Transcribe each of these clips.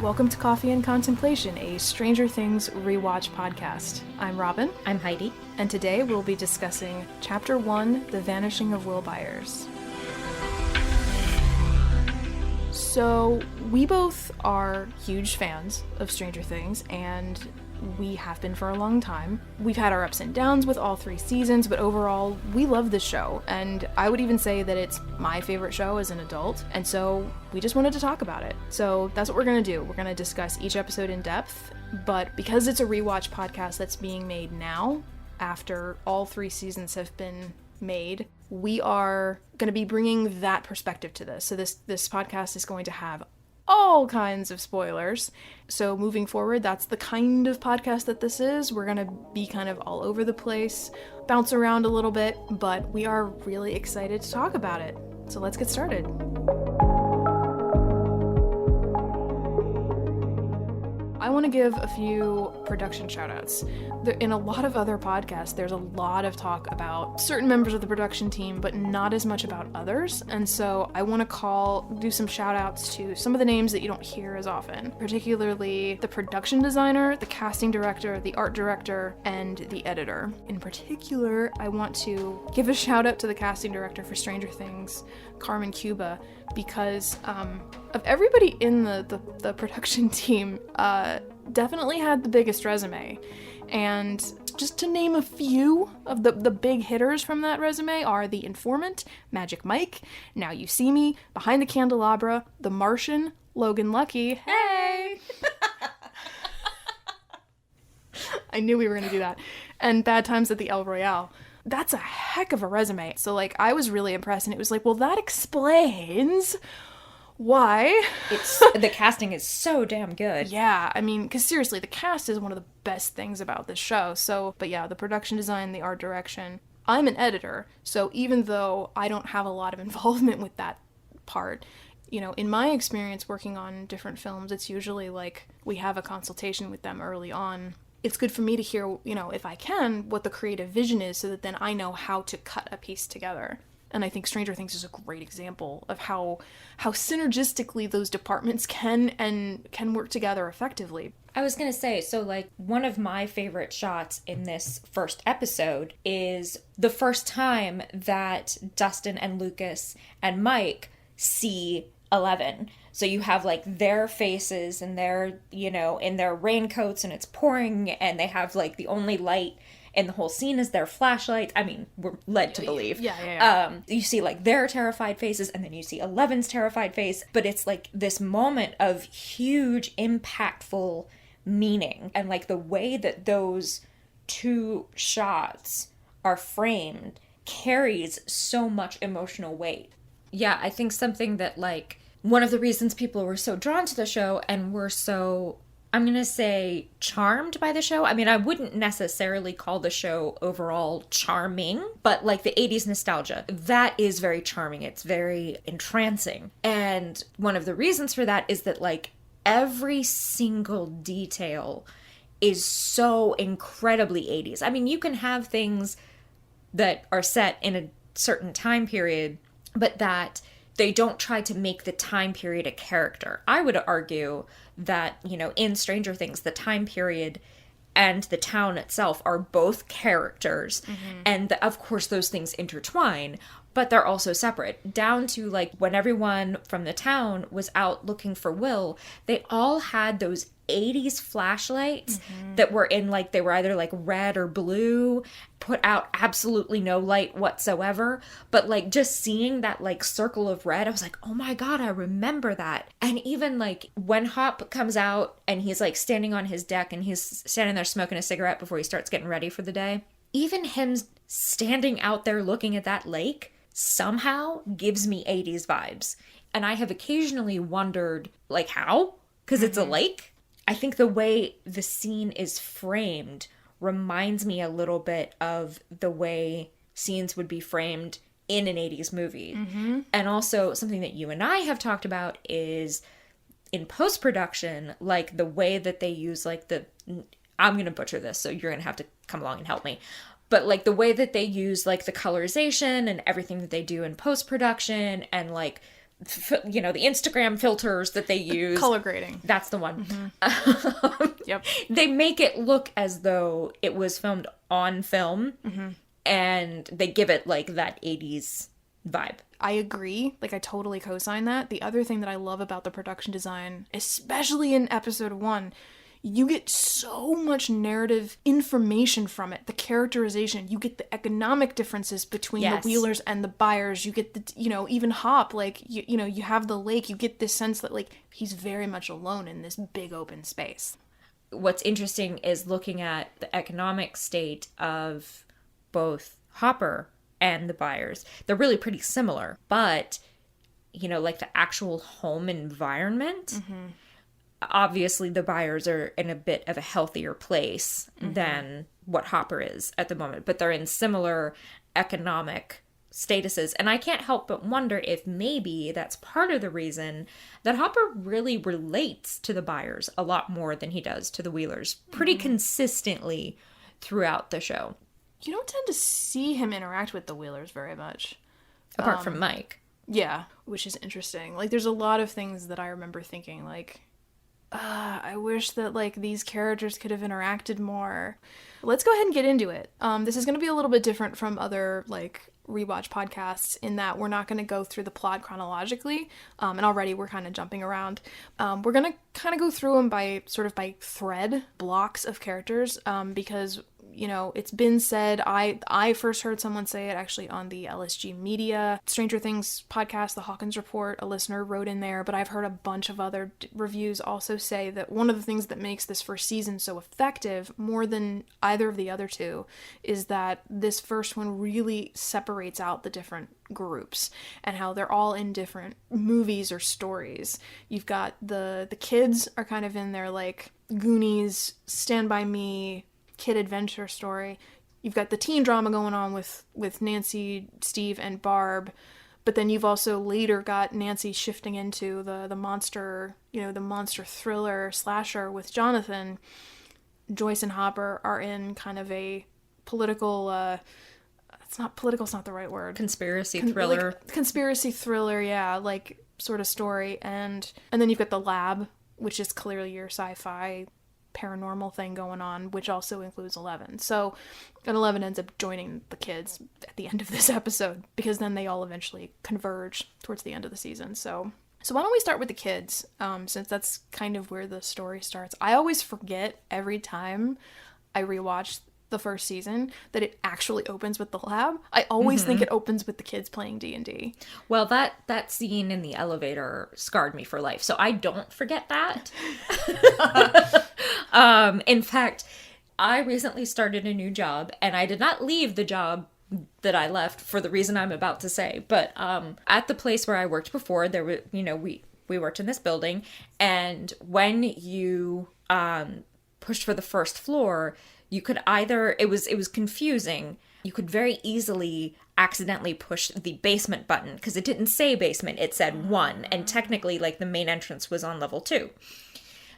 Welcome to Coffee and Contemplation, a Stranger Things rewatch podcast. I'm Robin. I'm Heidi. And today we'll be discussing Chapter 1, The Vanishing of Will Byers. So, we both are huge fans of Stranger Things, and we have been for a long time. We've had our ups and downs with all 3 seasons, but overall, we love this show, and I would even say that it's my favorite show as an adult, and so we just wanted to talk about it. So that's what we're gonna do. We're gonna discuss each episode in depth, but because it's a rewatch podcast that's being made now, after all 3 seasons have been made, we are gonna be bringing that perspective to this. So this podcast is going to have all kinds of spoilers. So moving forward, that's the kind of podcast that this is. We're gonna be kind of all over the place, bounce around a little bit, but we are really excited to talk about it. So let's get started. I want to give a few production shoutouts. In a lot of other podcasts, there's a lot of talk about certain members of the production team, but not as much about others. And so I want to do some shoutouts to some of the names that you don't hear as often, particularly the production designer, the casting director, the art director, and the editor. In particular, I want to give a shout out to the casting director for Stranger Things, Carmen Cuba, because of everybody in the production team, definitely had the biggest resume. And just to name a few of the big hitters from that resume are The Informant, Magic Mike, Now You See Me, Behind the Candelabra, The Martian, Logan Lucky. Hey! I knew we were going to do that. And Bad Times at the El Royale. That's a heck of a resume. So, I was really impressed, and it was well, that explains why. The casting is so damn good. Yeah, I mean, because seriously, the cast is one of the best things about this show. So, but yeah, the production design, the art direction. I'm an editor, so even though I don't have a lot of involvement with that part, in my experience working on different films, it's usually we have a consultation with them early on. It's good for me to hear, if I can, what the creative vision is, so that then I know how to cut a piece together. And I think Stranger Things is a great example of how synergistically those departments can work together effectively. I was gonna say, so one of my favorite shots in this first episode is the first time that Dustin and Lucas and Mike see 11. So you have their faces and their, in their raincoats, and it's pouring, and they have the only light in the whole scene is their flashlights. I mean, we're led to believe. Yeah. You see their terrified faces, and then you see 11's terrified face, but it's this moment of huge, impactful meaning, and the way that those 2 shots are framed carries so much emotional weight. Yeah, I think something that one of the reasons people were so drawn to the show and were so, I'm going to say, charmed by the show. I mean, I wouldn't necessarily call the show overall charming, but the 80s nostalgia, that is very charming. It's very entrancing. And one of the reasons for that is that every single detail is so incredibly 80s. I mean, you can have things that are set in a certain time period, but that they don't try to make the time period a character. I would argue that, in Stranger Things, the time period and the town itself are both characters. Mm-hmm. And of course, those things intertwine, but they're also separate. Down to when everyone from the town was out looking for Will, they all had those 80s flashlights that were in they were either red or blue, put out absolutely no light whatsoever, but just seeing that circle of red, I was oh my god, I remember that. And even when Hop comes out and he's standing on his deck and he's standing there smoking a cigarette before he starts getting ready for the day, even him standing out there looking at that lake somehow gives me 80s vibes. And I have occasionally wondered how, because it's a lake. I think the way the scene is framed reminds me a little bit of the way scenes would be framed in an 80s movie. Mm-hmm. And also something that you and I have talked about is in post-production, the way that they use I'm going to butcher this, so you're going to have to come along and help me. But the way that they use the colorization and everything that they do in post-production, and the Instagram filters that they use. Color grading. That's the one. Yep. They make it look as though it was filmed on film, and they give it like that 80s vibe. I agree. Like, I totally co-sign that. The other thing that I love about the production design, especially in episode 1, you get so much narrative information from it. The characterization, you get the economic differences between the Wheelers and the Byers. You get the, even Hop, like, you have the lake. You get this sense that, like, he's very much alone in this big open space. What's interesting is looking at the economic state of both Hopper and the Byers. They're really pretty similar, but, like the actual home environment, obviously the Byers are in a bit of a healthier place than what Hopper is at the moment, but they're in similar economic statuses. And I can't help but wonder if maybe that's part of the reason that Hopper really relates to the Byers a lot more than he does to the Wheelers pretty consistently throughout the show. You don't tend to see him interact with the Wheelers very much. Apart from Mike. Yeah, which is interesting. Like, there's a lot of things that I remember thinking, like, I wish that, like, these characters could have interacted more. Let's go ahead and get into it. This is going to be a little bit different from other, like, rewatch podcasts in that we're not going to go through the plot chronologically, and already we're kind of jumping around. We're going to kind of go through them by thread blocks of characters, because it's been said, I first heard someone say it actually on the LSG Media Stranger Things podcast, the Hawkins Report. A listener wrote in there, but I've heard a bunch of other reviews also say that one of the things that makes this first season so effective, more than either of the other two, is that this first one really separates out the different groups and how they're all in different movies or stories. You've got the kids are kind of in their, like, Goonies, Stand By Me, kid adventure story. You've got the teen drama going on with Nancy, Steve, and Barb, but then you've also later got Nancy shifting into the monster, the monster thriller slasher with Jonathan. Joyce and Hopper are in kind of a political, it's not the right word. Conspiracy thriller. Conspiracy thriller, yeah, like, sort of story. And then you've got the lab, which is clearly your sci-fi paranormal thing going on, which also includes 11. So, and 11 ends up joining the kids at the end of this episode, because then they all eventually converge towards the end of the season. So why don't we start with the kids, since that's kind of where the story starts. I always forget every time I rewatch the first season that it actually opens with the lab. I always think it opens with the kids playing D&D. Well, that scene in the elevator scarred me for life, so I don't forget that. In fact, I recently started a new job, and I did not leave the job that I left for the reason I'm about to say, but at the place where I worked before, there were, we worked in this building, and when you pushed for the first floor, you could either, it was confusing, you could very easily accidentally push the basement button, because it didn't say basement, it said 1, and technically, like, the main entrance was on level 2.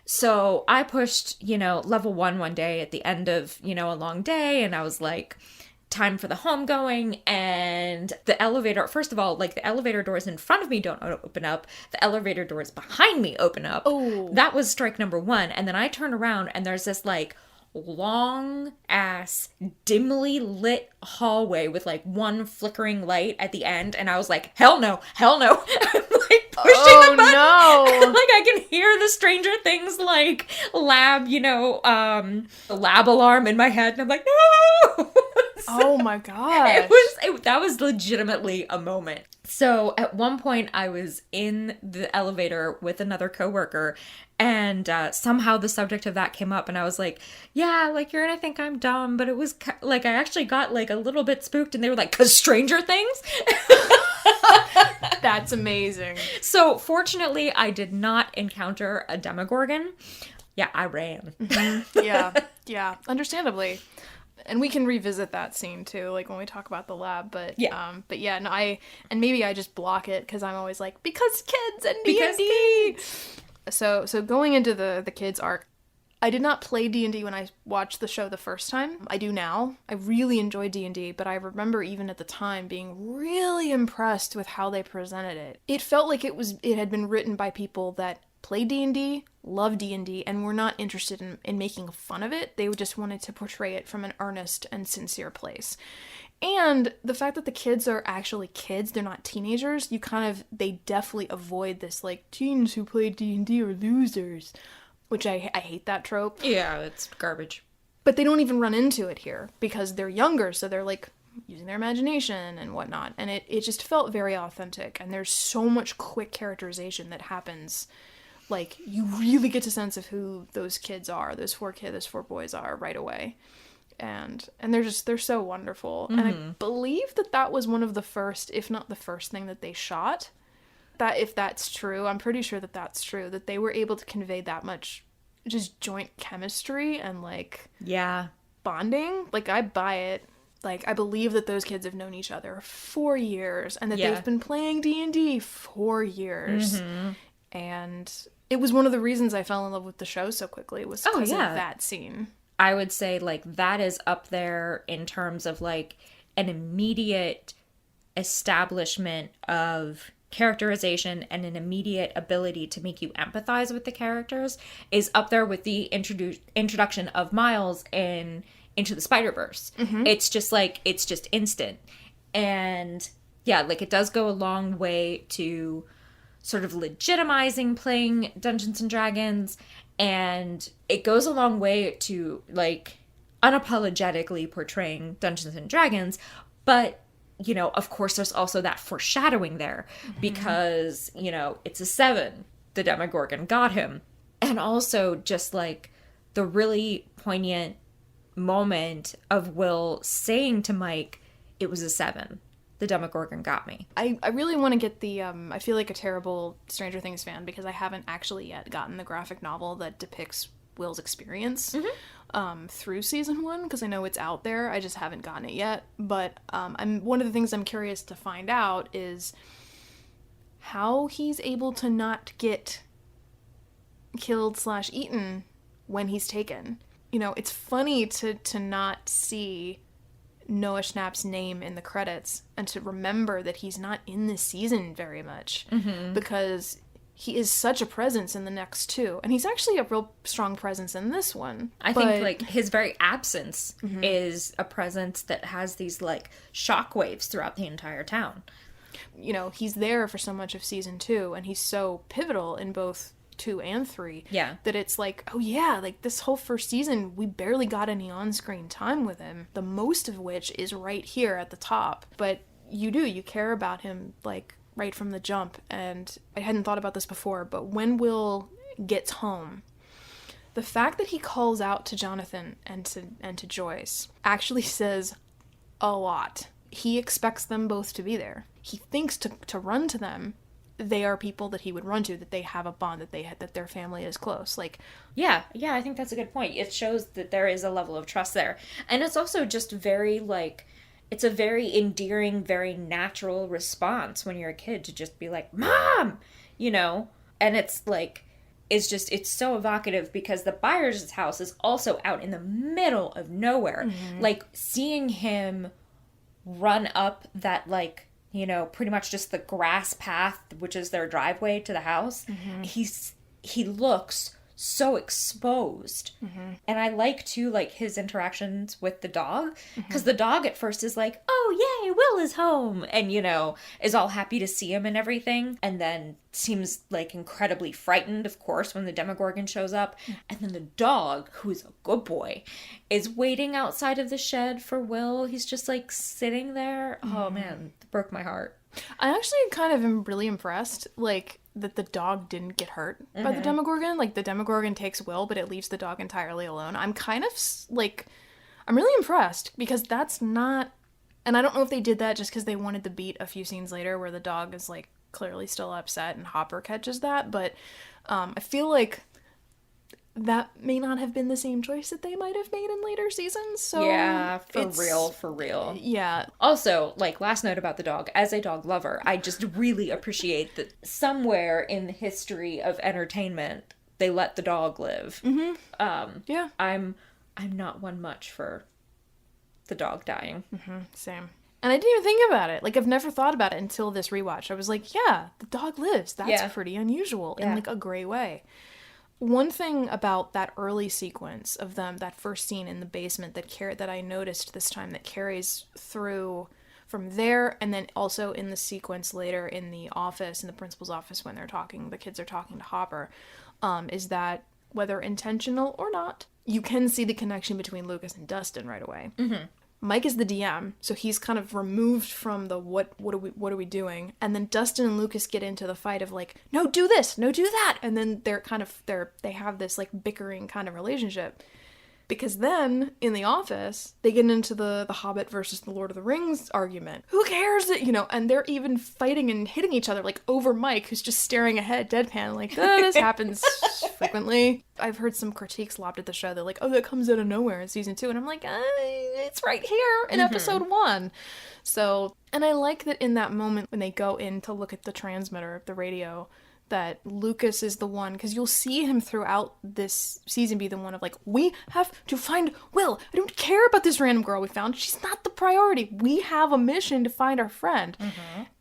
So I pushed, level 1 one day at the end of, a long day, and I was like, time for the homegoing, and the elevator, first of all, like, the elevator doors in front of me don't open up, the elevator doors behind me open up. Oh. That was strike number 1, and then I turn around, and there's this, like, long ass dimly lit hallway with, like, one flickering light at the end, and I was like, hell no I'm like pushing the button. No. Like, I can hear the Stranger Things, like, lab, the lab alarm in my head, and I'm like, no. Oh my gosh. That was legitimately a moment. So at one point I was in the elevator with another coworker, and somehow the subject of that came up, and I was like, yeah, like, you're gonna think I'm dumb, but it was like, I actually got, like, a little bit spooked, and they were like, 'cause Stranger Things? That's amazing. So fortunately I did not encounter a Demogorgon. Yeah, I ran. Yeah, understandably. And we can revisit that scene too, like, when we talk about the lab, but yeah, no, maybe I just block it, because I'm always like, because kids and D&D. So going into the kids arc, I did not play D&D when I watched the show the first time. I do now. I really enjoy D&D, but I remember even at the time being really impressed with how they presented it. It felt like it had been written by people that play D&D, love D&D, and were not interested in making fun of it. They just wanted to portray it from an earnest and sincere place. And the fact that the kids are actually kids, they're not teenagers, they definitely avoid this, like, teens who play D&D are losers, which I hate that trope. Yeah, it's garbage. But they don't even run into it here because they're younger, so they're, like, using their imagination and whatnot. And it just felt very authentic, and there's so much quick characterization that happens. Like, you really get a sense of who those kids are, those four boys are right away. And they're so wonderful. Mm-hmm. And I believe that was one of the first, if not the first thing that they shot. That if that's true, I'm pretty sure that that's true, that they were able to convey that much just joint chemistry and, like, yeah, bonding. Like, I buy it. Like, I believe that those kids have known each other for years and that they've been playing D&D for years. Mm-hmm. And it was one of the reasons I fell in love with the show so quickly was because of that scene. I would say, like, that is up there in terms of, like, an immediate establishment of characterization and an immediate ability to make you empathize with the characters is up there with the introduction of Miles in Into the Spider-Verse. Mm-hmm. It's just instant. And yeah, like, it does go a long way to sort of legitimizing playing Dungeons and Dragons, and it goes a long way to, like, unapologetically portraying Dungeons and Dragons, but, you know, of course there's also that foreshadowing there, because, you know, it's a 7, the Demogorgon got him, and also just, like, the really poignant moment of Will saying to Mike, it was a 7. The Demogorgon got me. I really want to get the, I feel like a terrible Stranger Things fan because I haven't actually yet gotten the graphic novel that depicts Will's experience through season 1, because I know it's out there. I just haven't gotten it yet. But one of the things I'm curious to find out is how he's able to not get killed/eaten when he's taken. You know, it's funny to not see Noah Schnapp's name in the credits and to remember that he's not in this season very much, because he is such a presence in the next 2, and he's actually a real strong presence in this one. I think, like, his very absence is a presence that has these, like, shockwaves throughout the entire town. You know, he's there for so much of season 2, and he's so pivotal in both 2 and 3, that it's like, oh yeah, like, this whole first season we barely got any on-screen time with him, the most of which is right here at the top. But you care about him, like, right from the jump. And I hadn't thought about this before, but when Will gets home, the fact that he calls out to Jonathan and to Joyce actually says a lot. He expects them both to be there. He thinks to run to them. They are people that he would run to, that they have a bond, that their family is close. Like, yeah, I think that's a good point. It shows that there is a level of trust there. And it's also just very, like, it's a very endearing, very natural response when you're a kid to just be like, Mom! You know? And it's, like, it's so evocative because the Byers' house is also out in the middle of nowhere. Mm-hmm. Like, seeing him run up that, like, you know, pretty much just the grass path, which is their driveway to the house. Mm-hmm. He looks so exposed. Mm-hmm. And I like, too, like, his interactions with the dog. Because the dog at first is like, oh, yay, Will is home. And, you know, is all happy to see him and everything. And then seems, like, incredibly frightened, of course, when the Demogorgon shows up. And then the dog, who's a good boy, is waiting outside of the shed for Will. He's just, like, sitting there. Oh, man, it broke my heart. I actually kind of am really impressed, like, that the dog didn't get hurt by the Demogorgon. Like, the Demogorgon takes Will, but it leaves the dog entirely alone. I'm kind of, like, I'm really impressed, because that's not, and I don't know if they did that just because they wanted the beat a few scenes later where the dog is, like, clearly still upset and Hopper catches that, but I feel like that may not have been the same choice that they might have made in later seasons. So yeah, for real. Yeah. Also, like, last note about the dog, as a dog lover, I just really appreciate that somewhere in the history of entertainment, they let the dog live. Yeah. I'm not one much for the dog dying. Same. And I didn't even think about it. Like, I've never thought about it until this rewatch. I was like, yeah, the dog lives. That's pretty unusual in, like, a gray way. One thing about that early sequence of them, that first scene in the basement that I noticed this time that carries through from there, and then also in the sequence later in the office, in the principal's office when the kids are talking to Hopper, is that whether intentional or not, you can see the connection between Lucas and Dustin right away. Mike is the DM, so he's kind of removed from the what are we doing, and then Dustin and Lucas get into the fight of like, no, do this, no, do that, and then they have this like bickering kind of relationship. Because then, in the office, they get into the Hobbit versus the Lord of the Rings argument. Who cares that, and they're even fighting and hitting each other, like, over Mike, who's just staring ahead, deadpan, like, this happens frequently. I've heard some critiques lobbed at the show. They're like, oh, that comes out of nowhere in season 2. And I'm like, it's right here in episode 1. So, and I like that in that moment when they go in to look at the transmitter, the radio, that Lucas is the one, because you'll see him throughout this season be the one of like, we have to find Will. I don't care about this random girl we found. She's not the priority. We have a mission to find our friend.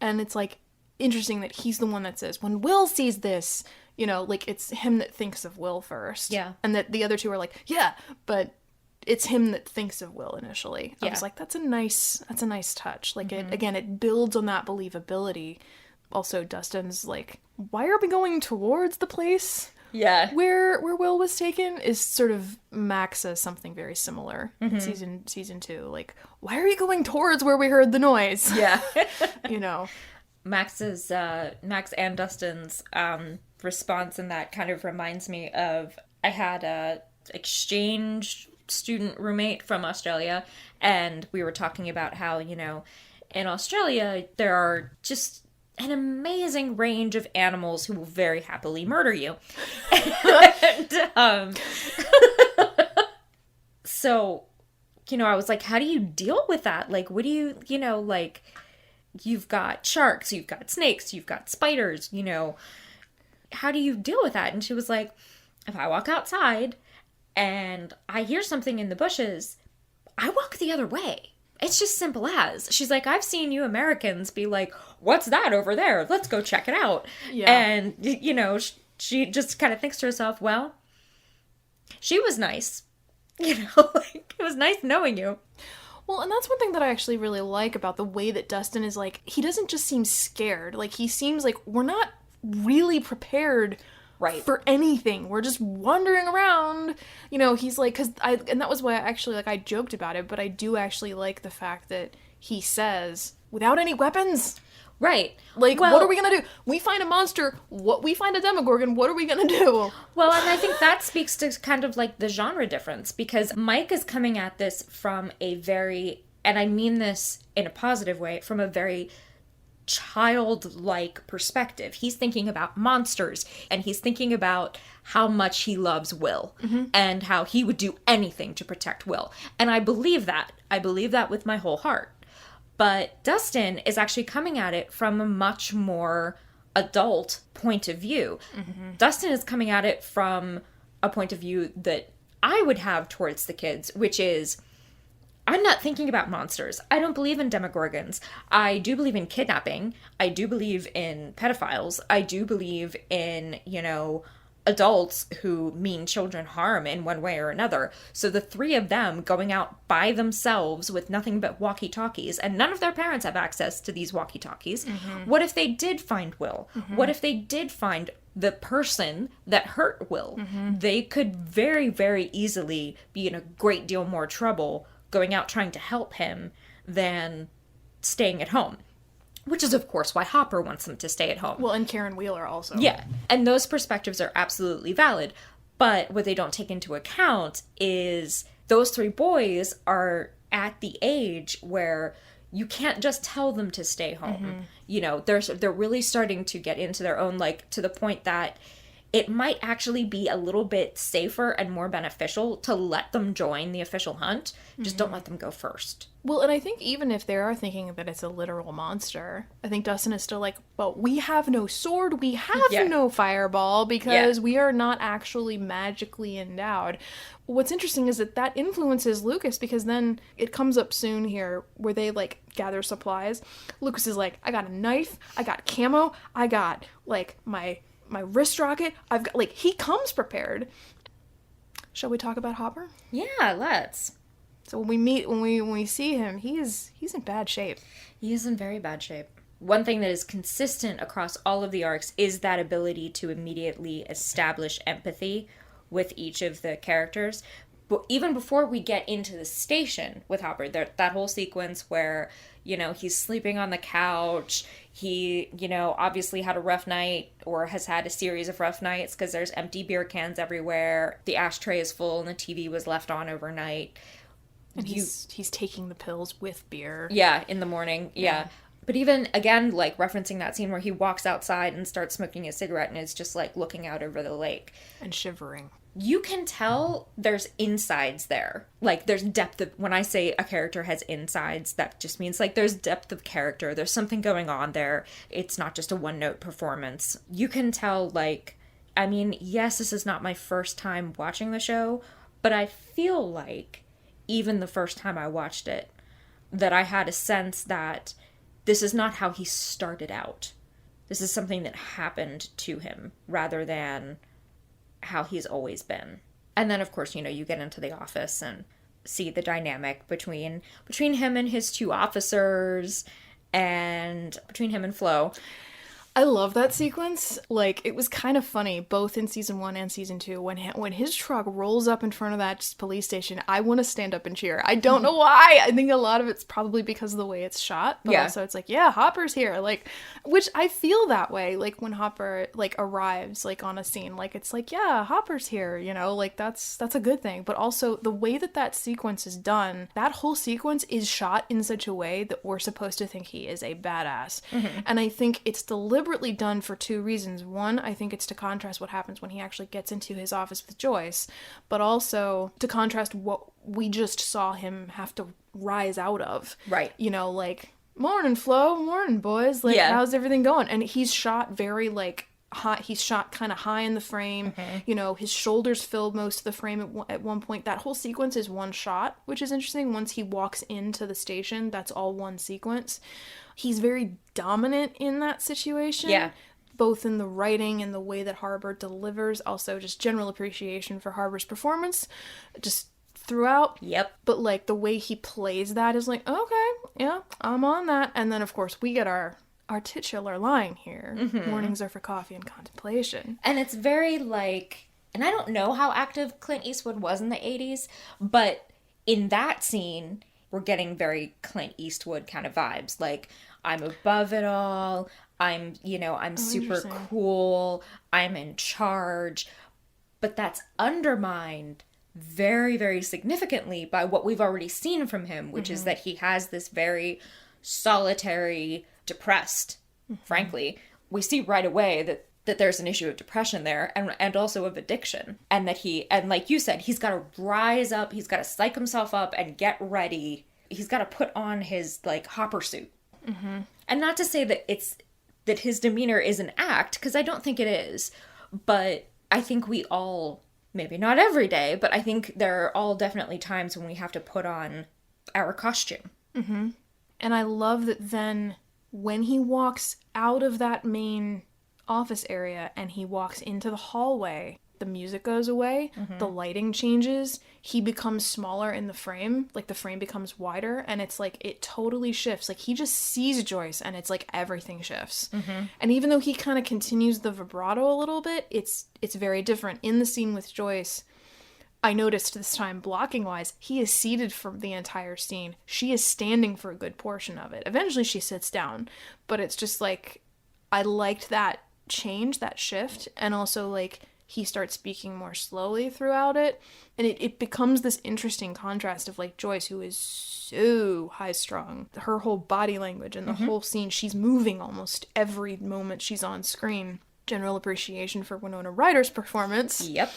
And it's like interesting that he's the one that says, when Will sees this, like it's him that thinks of Will first. Yeah. And that the other two are like, yeah, but it's him that thinks of Will initially. I was like, that's a nice touch. Like it builds on that believability. Also, Dustin's like, why are we going towards the place where Will was taken? Is sort of Max says something very similar in season 2. Like, why are you going towards where we heard the noise? Yeah. Max and Dustin's response in that kind of reminds me of, I had a exchange student roommate from Australia, and we were talking about how, in Australia, there are just an amazing range of animals who will very happily murder you. And, so, I was like, how do you deal with that? Like, what do you, like, you've got sharks, you've got snakes, you've got spiders, how do you deal with that? And she was like, if I walk outside and I hear something in the bushes, I walk the other way. It's just simple as. She's like, I've seen you Americans be like, what's that over there? Let's go check it out. Yeah. And, she just kind of thinks to herself, well, she was nice. Like, it was nice knowing you. Well, and that's one thing that I actually really like about the way that Dustin is like, he doesn't just seem scared. Like, he seems like we're not really prepared for anything. We're just wandering around. He's like, and that was why I joked about it, but I do actually like the fact that he says, without any weapons. Right. Like, what are we gonna do? We find a monster, we find a Demogorgon, what are we gonna do? Well, and I think that speaks to kind of like the genre difference, because Mike is coming at this from a very, and I mean this in a positive way, from a very childlike perspective. He's thinking about monsters, and he's thinking about how much he loves Will and how he would do anything to protect Will. And I believe that. I believe that with my whole heart. But Dustin is actually coming at it from a much more adult point of view. Dustin is coming at it from a point of view that I would have towards the kids, which is, I'm not thinking about monsters. I don't believe in Demogorgons. I do believe in kidnapping. I do believe in pedophiles. I do believe in, adults who mean children harm in one way or another. So the three of them going out by themselves with nothing but walkie-talkies, and none of their parents have access to these walkie-talkies. What if they did find Will? What if they did find the person that hurt Will? They could very, very easily be in a great deal more trouble going out trying to help him than staying at home. Which is, of course, why Hopper wants them to stay at home. Well, and Karen Wheeler also. Yeah, and those perspectives are absolutely valid. But what they don't take into account is those three boys are at the age where you can't just tell them to stay home. They're really starting to get into their own, like, to the point that it might actually be a little bit safer and more beneficial to let them join the official hunt. Just don't let them go first. Well, and I think even if they are thinking that it's a literal monster, I think Dustin is still like, well, we have no sword, we have no fireball, because we are not actually magically endowed. What's interesting is that influences Lucas, because then it comes up soon here where they, like, gather supplies. Lucas is like, I got a knife, I got camo, I got, like, my wrist rocket, I've got, like, he comes prepared. Shall we talk about Hopper? Yeah, let's. So when we see him, he's in bad shape. He is in very bad shape. One thing that is consistent across all of the arcs is that ability to immediately establish empathy with each of the characters. But even before we get into the station with Hopper, that whole sequence where, you know, he's sleeping on the couch, he, you know, obviously had a rough night or has had a series of rough nights because there's empty beer cans everywhere, the ashtray is full and the TV was left on overnight. And he's taking the pills with beer. Yeah, in the morning. Yeah. But even, again, like, referencing that scene where he walks outside and starts smoking a cigarette and is just, like, looking out over the lake. And shivering. You can tell there's insides there. Like, there's depth of... When I say a character has insides, that just means, like, there's depth of character. There's something going on there. It's not just a one-note performance. You can tell, like... I mean, yes, this is not my first time watching the show, but I feel like... even the first time I watched it, that I had a sense that this is not how he started out. This is something that happened to him rather than how he's always been. And then, of course, you know, you get into the office and see the dynamic between him and his two officers and between him and Flo. I love that sequence. Like, it was kind of funny, both in season 1 and season 2, when his truck rolls up in front of that police station. I want to stand up and cheer. I don't know why. I think a lot of it's probably because of the way it's shot, but also it's like, yeah, Hopper's here. Like, which I feel that way. Like, when Hopper, like, arrives, like, on a scene, like, it's like, yeah, Hopper's here, you know? Like, that's a good thing. But also, the way that sequence is done, that whole sequence is shot in such a way that we're supposed to think he is a badass. And I think it's deliberately done for two reasons. One, I think it's to contrast what happens when he actually gets into his office with Joyce, but also to contrast what we just saw him have to rise out of. Right. You know, like, morning, Flo, morning, boys. Like, how's everything going? And he's shot very, like, high. He's shot kind of high in the frame. You know, his shoulders filled most of the frame at one point. That whole sequence is one shot, which is interesting. Once he walks into the station, that's all one sequence. He's very dominant in that situation. Yeah. Both in the writing and the way that Harbour delivers. Also, just general appreciation for Harbour's performance. Just throughout. Yep. But, like, the way he plays that is like, okay, yeah, I'm on that. And then, of course, we get our titular line here. Mornings are for coffee and contemplation. And it's very, like... And I don't know how active Clint Eastwood was in the 80s, but in that scene... we're getting very Clint Eastwood kind of vibes. Like, I'm above it all. I'm super cool. I'm in charge. But that's undermined very, very significantly by what we've already seen from him, which is that he has this very solitary, depressed, frankly. We see right away that there's an issue of depression there and also of addiction. And that and like you said, he's got to rise up, he's got to psych himself up and get ready. He's got to put on his, like, Hopper suit. And not to say that his demeanor is an act, because I don't think it is. But I think we all, maybe not every day, but I think there are all definitely times when we have to put on our costume. And I love that then when he walks out of that main office area and he walks into the hallway, the music goes away, the lighting changes, he becomes smaller in the frame, like the frame becomes wider, and it's like, it totally shifts. Like, he just sees Joyce and it's like everything shifts. And even though he kind of continues the vibrato a little bit, it's very different. In the scene with Joyce, I noticed this time, blocking wise, he is seated for the entire scene. She is standing for a good portion of it. Eventually she sits down, but it's just like, I liked that change, that shift, and also, like, he starts speaking more slowly throughout it, and it becomes this interesting contrast of, like, Joyce, who is so high-strung. Her whole body language and the whole scene, she's moving almost every moment she's on screen. general appreciation for Winona Ryder's performance. Yep.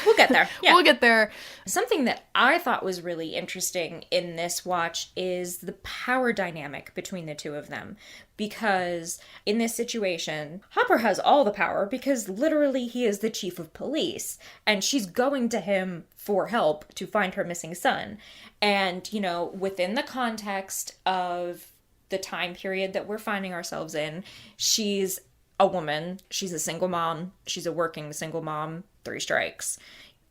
We'll get there. Yeah. We'll get there. Something that I thought was really interesting in this watch is the power dynamic between the two of them. Because in this situation, Hopper has all the power because literally he is the chief of police. And she's going to him for help to find her missing son. And, you know, within the context of the time period that we're finding ourselves in, she's a woman, she's a single mom, she's a working single mom, 3 strikes.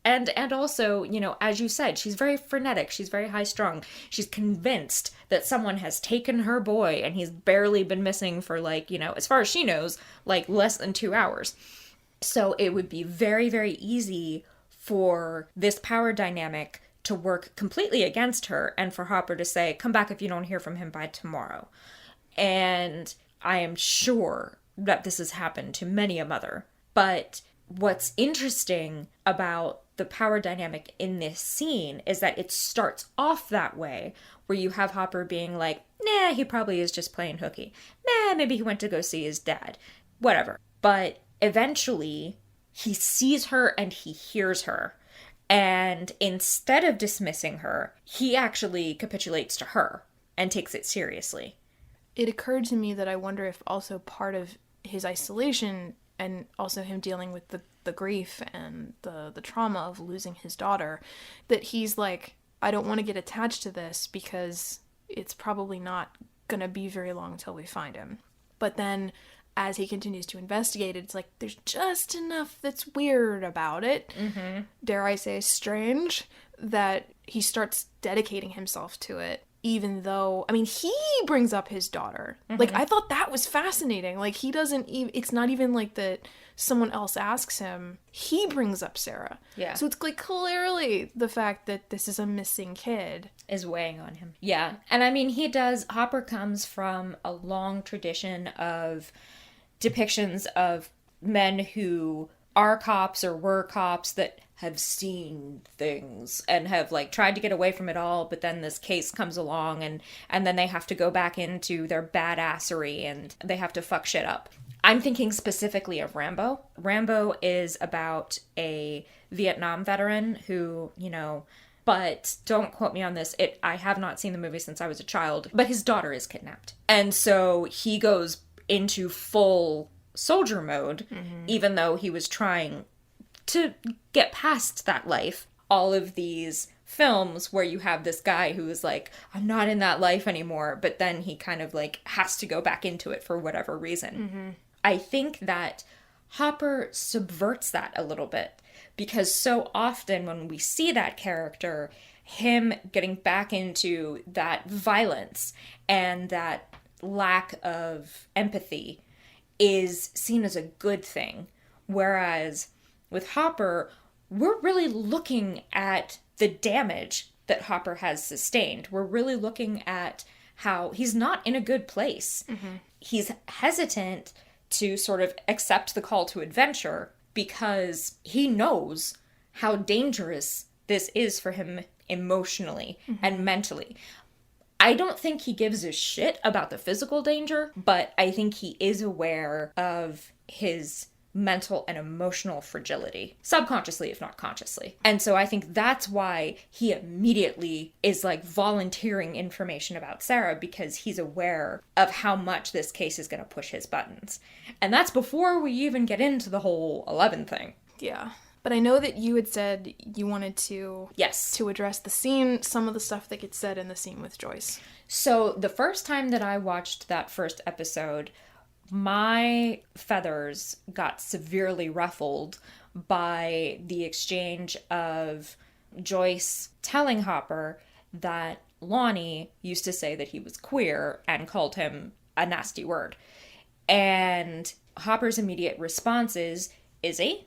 And also, you know, as you said, she's very frenetic, she's very high-strung. She's convinced that someone has taken her boy and he's barely been missing for, like, you know, as far as she knows, like less than 2 hours. So it would be very, very easy for this power dynamic to work completely against her and for Hopper to say, come back if you don't hear from him by tomorrow. And I am sure that this has happened to many a mother. But what's interesting about the power dynamic in this scene is that it starts off that way, where you have Hopper being like, nah, he probably is just playing hooky. Nah, maybe he went to go see his dad. Whatever. But eventually, he sees her and he hears her. And instead of dismissing her, he actually capitulates to her and takes it seriously. It occurred to me that I wonder if also part of his isolation and also him dealing with the grief and the trauma of losing his daughter, that he's like, I don't want to get attached to this because it's probably not going to be very long till we find him. But then as he continues to investigate it, it's like there's just enough that's weird about it, dare I say strange, that he starts dedicating himself to it. Even though, I mean, he brings up his daughter. Like, I thought that was fascinating. Like, he doesn't even, it's not even like that someone else asks him. He brings up Sarah. Yeah. So it's like clearly the fact that this is a missing kid is weighing on him. Yeah. And I mean, Hopper comes from a long tradition of depictions of men who are cops or were cops that have seen things and have like tried to get away from it all, but then this case comes along and then they have to go back into their badassery and they have to fuck shit up. I'm thinking specifically of Rambo. Rambo is about a Vietnam veteran who, you know, but don't quote me on this. I have not seen the movie since I was a child, but his daughter is kidnapped. And so he goes into full soldier mode, even though he was trying to get past that life. All of these films where you have this guy who is like, I'm not in that life anymore, but then he kind of like has to go back into it for whatever reason. I think that Hopper subverts that a little bit, because so often when we see that character, him getting back into that violence and that lack of empathy is seen as a good thing. Whereas with Hopper, we're really looking at the damage that Hopper has sustained. We're really looking at how he's not in a good place. He's hesitant to sort of accept the call to adventure because he knows how dangerous this is for him emotionally and mentally. I don't think he gives a shit about the physical danger, but I think he is aware of his mental and emotional fragility, subconsciously if not consciously. And so I think that's why he immediately is like volunteering information about Sarah, because he's aware of how much this case is going to push his buttons. And that's before we even get into the whole 11 thing. Yeah. But I know that you had said you wanted to to address the scene, some of the stuff that gets said in the scene with Joyce. So the first time that I watched that first episode, my feathers got severely ruffled by the exchange of Joyce telling Hopper that Lonnie used to say that he was queer and called him a nasty word. And Hopper's immediate response is he?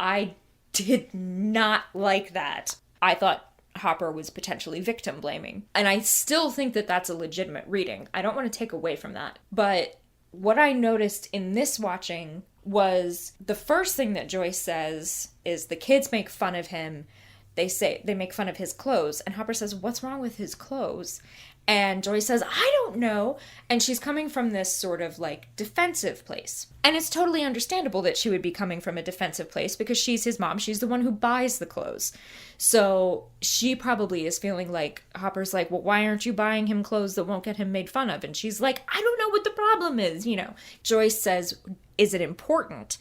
I did not like that. I thought Hopper was potentially victim blaming. And I still think that that's a legitimate reading. I don't want to take away from that. But what I noticed in this watching was the first thing that Joyce says is the kids make fun of him. They make fun of his clothes. And Hopper says, what's wrong with his clothes? And Joyce says, I don't know. And she's coming from this sort of like defensive place. And it's totally understandable that she would be coming from a defensive place because she's his mom. She's the one who buys the clothes. So she probably is feeling like Hopper's like, well, why aren't you buying him clothes that won't get him made fun of? And she's like, I don't know what the problem is. You know, Joyce says, is it important?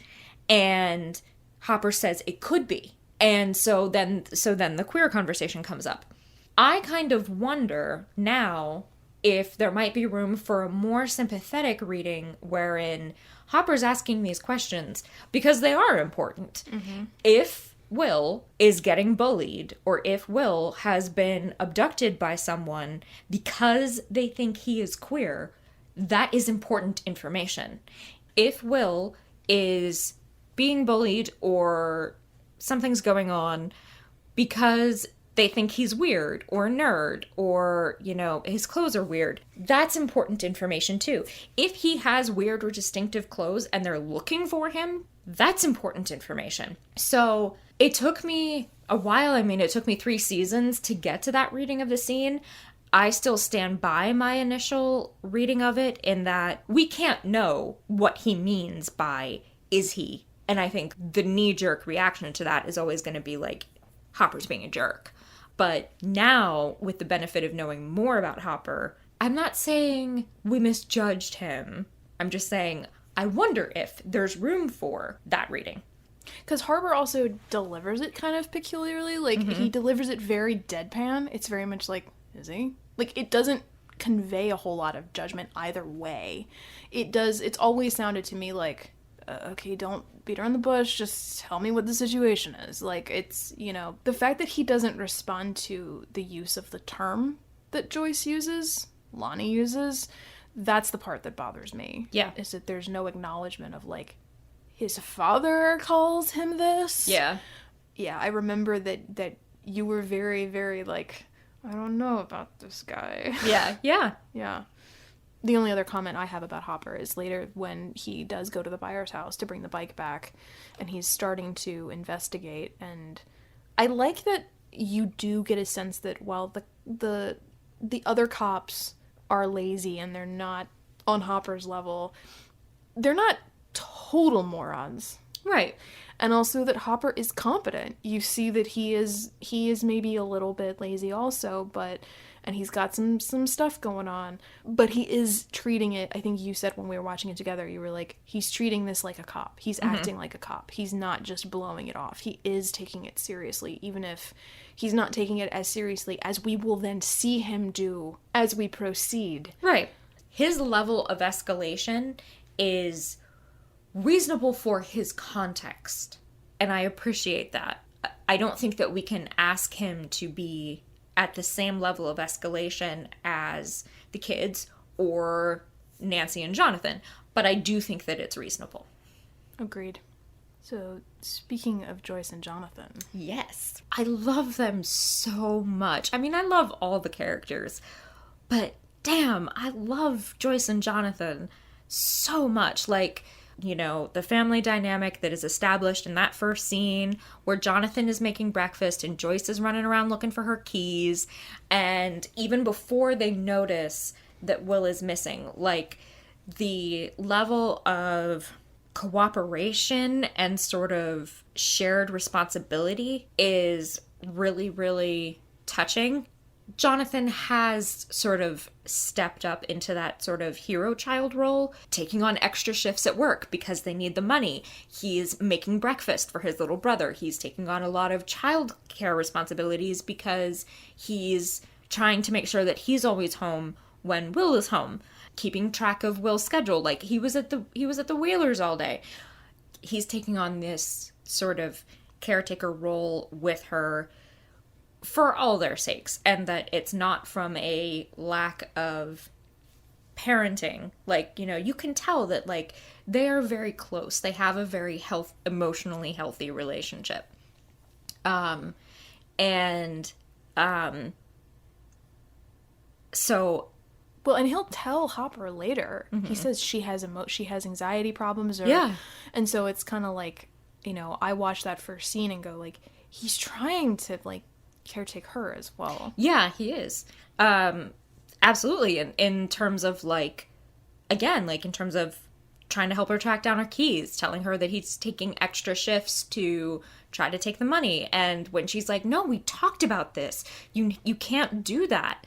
And Hopper says it could be. And so then the queer conversation comes up. I kind of wonder now if there might be room for a more sympathetic reading wherein Hopper's asking these questions because they are important. Mm-hmm. If Will is getting bullied or if Will has been abducted by someone because they think he is queer, that is important information. If Will is being bullied or something's going on because they think he's weird or a nerd or, you know, his clothes are weird, that's important information too. If he has weird or distinctive clothes and they're looking for him, that's important information. So it took me a while. I mean, it took me 3 seasons to get to that reading of the scene. I still stand by my initial reading of it in that we can't know what he means by, is he? And I think the knee-jerk reaction to that is always going to be like, Hopper's being a jerk. But now, with the benefit of knowing more about Hopper, I'm not saying we misjudged him. I'm just saying I wonder if there's room for that reading. Because Hopper also delivers it kind of peculiarly. Like, he delivers it very deadpan. It's very much like, is he? Like, it doesn't convey a whole lot of judgment either way. It's always sounded to me like, okay, don't beat around the bush, just tell me what the situation is. Like, it's, you know, the fact that he doesn't respond to the use of the term that Joyce uses, Lonnie uses, that's the part that bothers me. Yeah. Is that there's no acknowledgement of, like, his father calls him this. Yeah. Yeah, I remember that you were very, very, like, I don't know about this guy. Yeah. Yeah. Yeah. The only other comment I have about Hopper is later when he does go to the Byers house to bring the bike back and he's starting to investigate, and I like that you do get a sense that while the other cops are lazy and they're not on Hopper's level, they're not total morons. Right. And also that Hopper is competent. You see that he is maybe a little bit lazy also, and he's got some stuff going on, but he is treating it, I think you said when we were watching it together, you were like, he's treating this like a cop. He's acting like a cop. He's not just blowing it off. He is taking it seriously, even if he's not taking it as seriously as we will then see him do as we proceed. Right. His level of escalation is reasonable for his context, and I appreciate that. I don't think that we can ask him to be at the same level of escalation as the kids or Nancy and Jonathan, but I do think that it's reasonable. Agreed. So, speaking of Joyce and Jonathan. Yes. I love them so much. I mean, I love all the characters, but damn, I love Joyce and Jonathan so much. Like, you know, the family dynamic that is established in that first scene where Jonathan is making breakfast and Joyce is running around looking for her keys. And even before they notice that Will is missing, like, the level of cooperation and sort of shared responsibility is really, really touching. Jonathan has sort of stepped up into that sort of hero child role, taking on extra shifts at work because they need the money. He's making breakfast for his little brother. He's taking on a lot of child care responsibilities because he's trying to make sure that he's always home when Will is home, keeping track of Will's schedule. Like, he was at the Whalers all day. He's taking on this sort of caretaker role with her for all their sakes, and that it's not from a lack of parenting. Like, you know, you can tell that, like, they are very close. They have a very emotionally healthy relationship. So Well, and he'll tell Hopper later. He says she has anxiety problems, and so it's kind of like, you know, I watch that first scene and go, like, he's trying to, like, caretake her as well. Yeah, he is. Absolutely. In terms of like, again, like in terms of trying to help her track down her keys, telling her that he's taking extra shifts to try to take the money. And when she's like, no, we talked about this. You can't do that.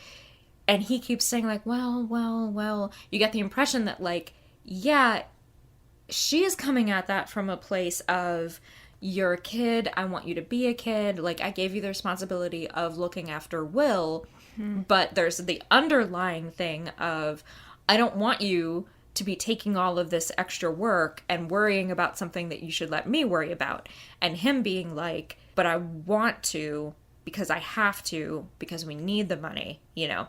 And he keeps saying like, well, you get the impression that like, yeah, she is coming at that from a place of, you're a kid, I want you to be a kid, like I gave you the responsibility of looking after Will, but there's the underlying thing of, I don't want you to be taking all of this extra work and worrying about something that you should let me worry about. And him being like, but I want to because I have to, because we need the money, you know.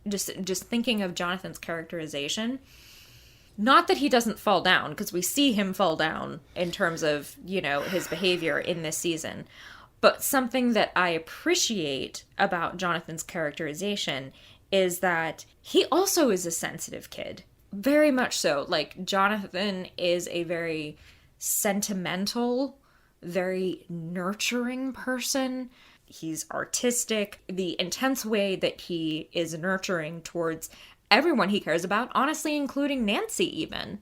Just thinking of Jonathan's characterization. Not that he doesn't fall down, because we see him fall down in terms of, you know, his behavior in this season. But something that I appreciate about Jonathan's characterization is that he also is a sensitive kid. Very much so. Like, Jonathan is a very sentimental, very nurturing person. He's artistic. The intense way that he is nurturing towards everyone he cares about, honestly, including Nancy even,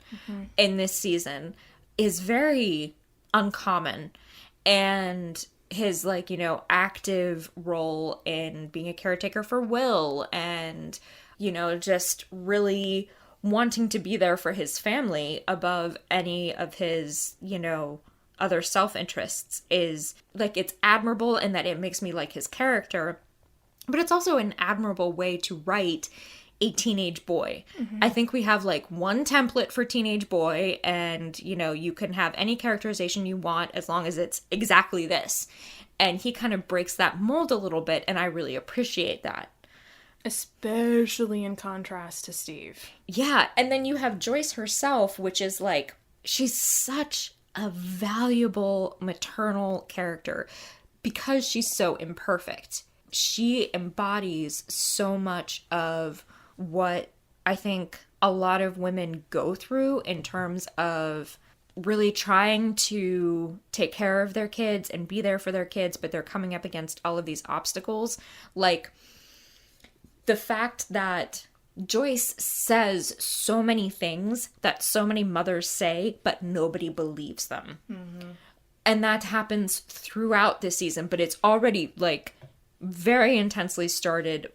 in this season, is very uncommon. And his, like, you know, active role in being a caretaker for Will and, you know, just really wanting to be there for his family above any of his, you know, other self-interests is, like, it's admirable in that it makes me like his character, but it's also an admirable way to write a teenage boy. I think we have like one template for teenage boy, and, you know, you can have any characterization you want as long as it's exactly this. And he kind of breaks that mold a little bit, and I really appreciate that. Especially in contrast to Steve. Yeah, and then you have Joyce herself, which is like, she's such a valuable maternal character because she's so imperfect. She embodies so much of what I think a lot of women go through in terms of really trying to take care of their kids and be there for their kids, but they're coming up against all of these obstacles. Like, the fact that Joyce says so many things that so many mothers say, but nobody believes them. And that happens throughout this season, but it's already, like, very intensely started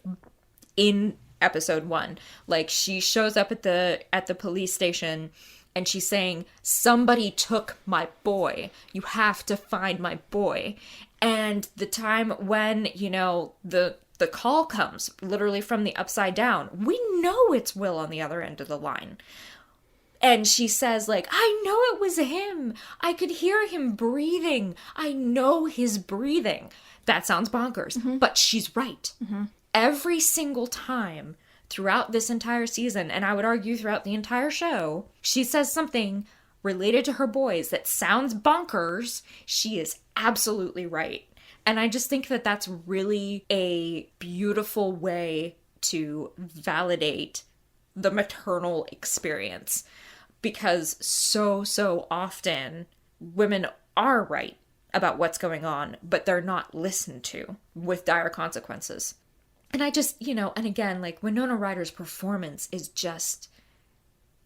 in episode 1. Like, she shows up at the police station and she's saying, somebody took my boy. You have to find my boy. And the time when, you know, the call comes literally from the upside down, we know it's Will on the other end of the line. And she says, like, I know it was him. I could hear him breathing. I know his breathing. That sounds bonkers, but she's right. Every single time throughout this entire season, and I would argue throughout the entire show, she says something related to her boys that sounds bonkers. She is absolutely right. And I just think that that's really a beautiful way to validate the maternal experience. Because so often women are right about what's going on, but they're not listened to with dire consequences. And I just, you know, and again, like, Winona Ryder's performance is just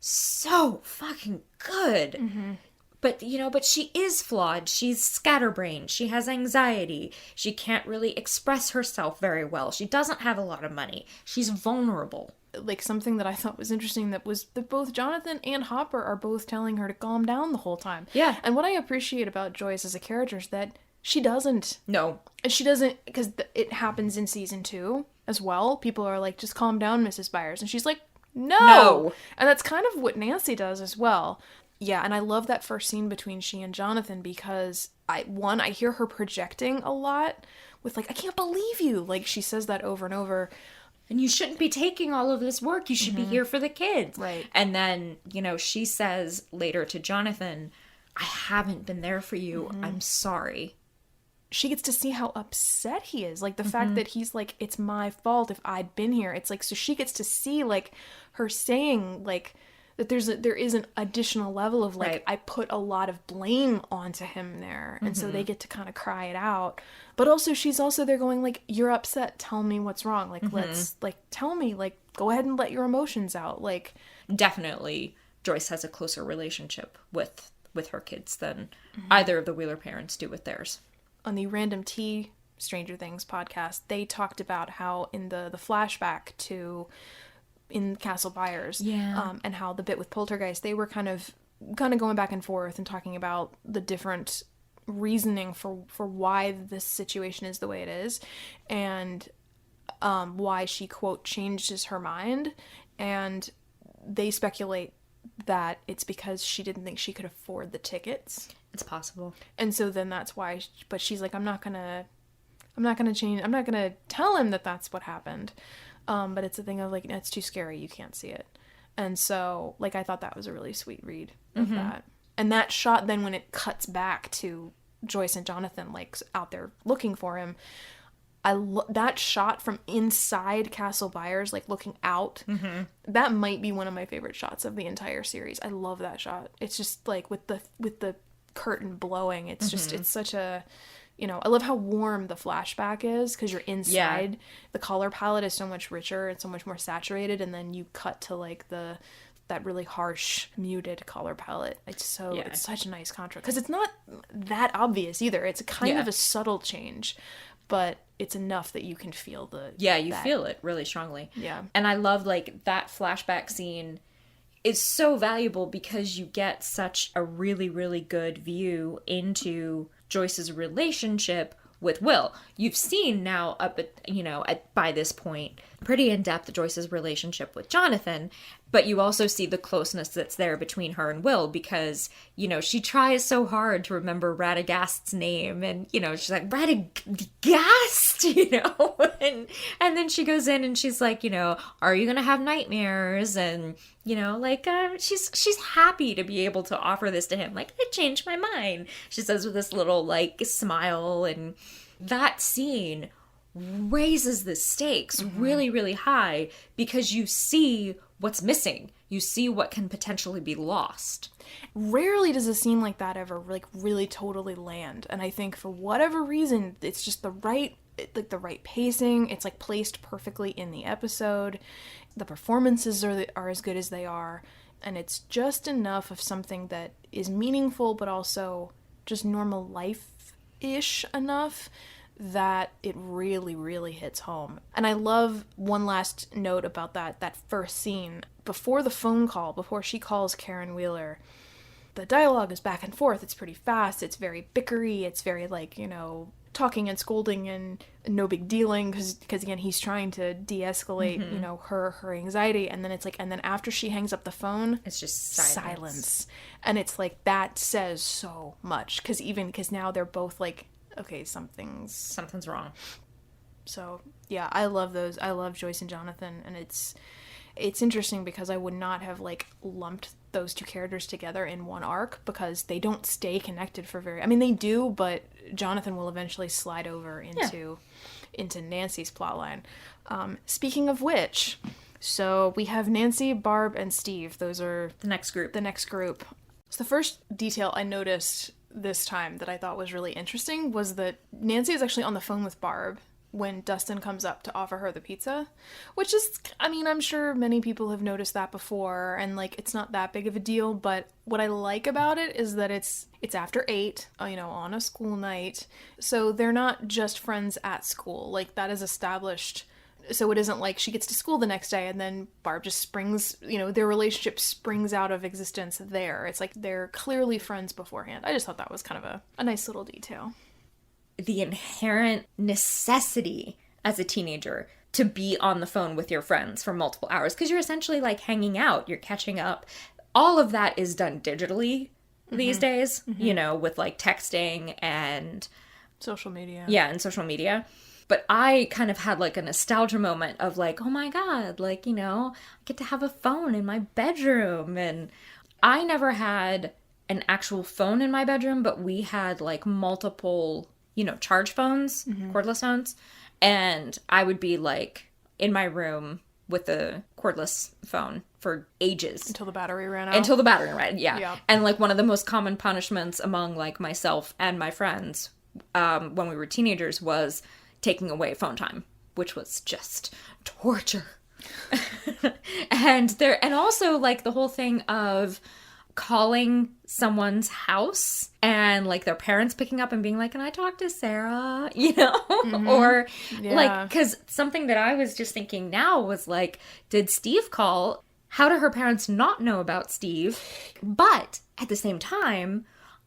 so fucking good. But, you know, but she is flawed. She's scatterbrained. She has anxiety. She can't really express herself very well. She doesn't have a lot of money. She's vulnerable. Like, something that I thought was interesting that was that both Jonathan and Hopper are both telling her to calm down the whole time. Yeah. And what I appreciate about Joyce as a character is that she doesn't. No. And she doesn't, because it happens in season 2 as well. People are like, just calm down, Mrs. Byers. And she's like, no. And that's kind of what Nancy does as well. Yeah, and I love that first scene between she and Jonathan because, I hear her projecting a lot with, like, I can't believe you. Like, she says that over and over. And you shouldn't be taking all of this work. You should be here for the kids. Right. And then, you know, she says later to Jonathan, I haven't been there for you. I'm sorry. She gets to see how upset he is. Like, the fact that he's like, it's my fault if I'd been here. It's like, so she gets to see, like, her saying, like, That there is an additional level of like, Right. I put a lot of blame onto him there. And so they get to kind of cry it out. But also she's also there going like, you're upset. Tell me what's wrong. Like, let's like, tell me, like, go ahead and let your emotions out. Like, Definitely Joyce has a closer relationship with her kids than either of the Wheeler parents do with theirs. on the Random Tea Stranger Things podcast, they talked about how in the flashback to in Castle Byers, and how the bit with Poltergeist, they were kind of going back and forth and talking about the different reasoning for why this situation is the way it is, and why she, quote, changes her mind, and they speculate that it's because she didn't think she could afford the tickets. It's possible. And so then that's why, but she's like, I'm not gonna change, I'm not gonna tell him that that's what happened. But it's a thing of like, it's too scary, you can't see it. And so, like, I thought that was a really sweet read of that. And that shot then when it cuts back to Joyce and Jonathan, like, out there looking for him, that shot from inside Castle Byers, like, looking out, that might be one of my favorite shots of the entire series. I love that shot. It's just, like, with the curtain blowing, it's just, it's such a... You know, I love how warm the flashback is because you're inside. Yeah. The color palette is so much richer and so much more saturated, and then you cut to like that really harsh, muted color palette. It's such a nice contrast because it's not that obvious either. It's kind of a subtle change, but it's enough that you can feel feel it really strongly. Yeah, and I love like that flashback scene is so valuable because you get such a really, really good view into Joyce's relationship with Will. You've seen now by this point, pretty in-depth Joyce's relationship with Jonathan, but you also see the closeness that's there between her and Will because, you know, she tries so hard to remember Radagast's name and, you know, she's like, Radagast, you know, and then she goes in and she's like, you know, are you gonna have nightmares? And, you know, like, she's happy to be able to offer this to him. Like, I changed my mind, she says with this little, like, smile, and that scene raises the stakes really, really high because you see what's missing. You see what can potentially be lost. Rarely does a scene like that ever like really totally land, and I think for whatever reason it's just the right pacing. It's like placed perfectly in the episode. The performances are as good as they are, and it's just enough of something that is meaningful but also just normal life-ish enough that it really, really hits home. And I love one last note about that first scene. Before the phone call, before she calls Karen Wheeler, the dialogue is back and forth. It's pretty fast. It's very bickery. It's very, like, you know, talking and scolding and no big dealing because again, he's trying to de-escalate, you know, her anxiety. And then it's like, and then after she hangs up the phone, it's just silence. And it's like, that says so much because now they're both like, okay, something's wrong. So yeah, I love those. I love Joyce and Jonathan, and it's interesting because I would not have like lumped those two characters together in one arc because they don't stay connected for I mean, they do, but Jonathan will eventually slide over into Nancy's plotline. Speaking of which, so we have Nancy, Barb, and Steve. Those are the next group. So the first detail I noticed this time that I thought was really interesting was that Nancy is actually on the phone with Barb when Dustin comes up to offer her the pizza, which is, I mean, I'm sure many people have noticed that before, and like, it's not that big of a deal, but what I like about it is that it's after 8, you know, on a school night, so they're not just friends at school, like, that is established. So it isn't like she gets to school the next day and then Barb just springs, you know, their relationship springs out of existence there. It's like they're clearly friends beforehand. I just thought that was kind of a nice little detail. The inherent necessity as a teenager to be on the phone with your friends for multiple hours because you're essentially like hanging out, you're catching up. All of that is done digitally these days, you know, with like texting and social media. Yeah, and social media. But I kind of had like a nostalgia moment of like, oh my God, like, you know, I get to have a phone in my bedroom. And I never had an actual phone in my bedroom, but we had like multiple, you know, charge phones, cordless phones. And I would be like in my room with the cordless phone for ages. Until the battery ran out. Until the battery ran out, Yeah. And, like, one of the most common punishments among, like, myself and my friends when we were teenagers was taking away phone time, which was just torture. And also, like, the whole thing of calling someone's house and, like, their parents picking up and being like, can I talk to Sarah? You know? Or, like, because something that I was just thinking now was, like, did Steve call? How do her parents not know about Steve? But at the same time,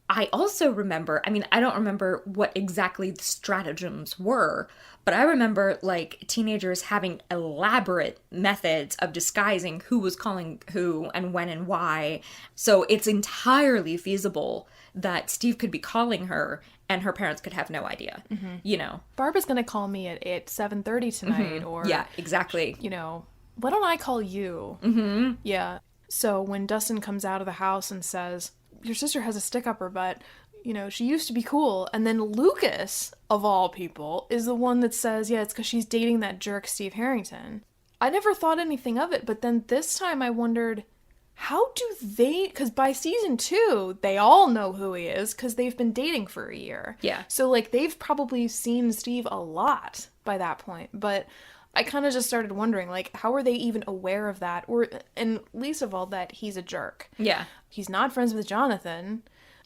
I also remember, I mean, I don't remember what exactly the stratagems were, but I remember, like, teenagers having elaborate methods of disguising who was calling who and when and why. So it's entirely feasible that Steve could be calling her and her parents could have no idea, you know? Barb is going to call me at 7:30 tonight, or... Yeah, exactly. You know, why don't I call you? Yeah. So when Dustin comes out of the house and says, your sister has a stick up her butt, you know, she used to be cool. And then Lucas, of all people, is the one that says, yeah, it's because she's dating that jerk Steve Harrington. I never thought anything of it, but then this time I wondered, how do they, because by season 2, they all know who he is because they've been dating for a year. Yeah. So, like, they've probably seen Steve a lot by that point. But I kind of just started wondering, like, how are they even aware of that? Or, and least of all, that he's a jerk. Yeah. He's not friends with Jonathan.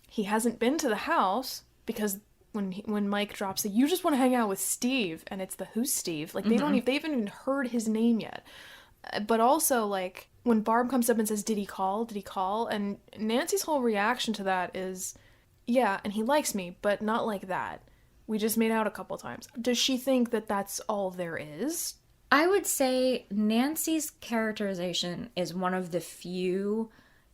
He hasn't been to the house because when Mike drops it, you just want to hang out with Steve, and it's the who's Steve? Like, they haven't even heard his name yet. But also, like, when Barb comes up and says, did he call? Did he call? And Nancy's whole reaction to that is, yeah, and he likes me, but not like that. We just made out a couple times. Does she think that that's all there is? I would say Nancy's characterization is one of the few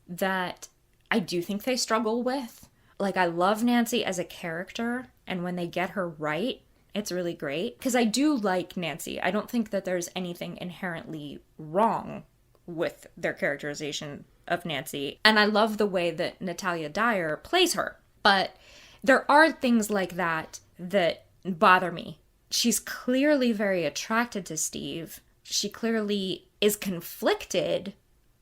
that I do think they struggle with. Like, I love Nancy as a character, and when they get her right, it's really great. Because I do like Nancy. I don't think that there's anything inherently wrong with their characterization of Nancy. And I love the way that Natalia Dyer plays her. But there are things like that that bother me. She's clearly very attracted to Steve. She clearly is conflicted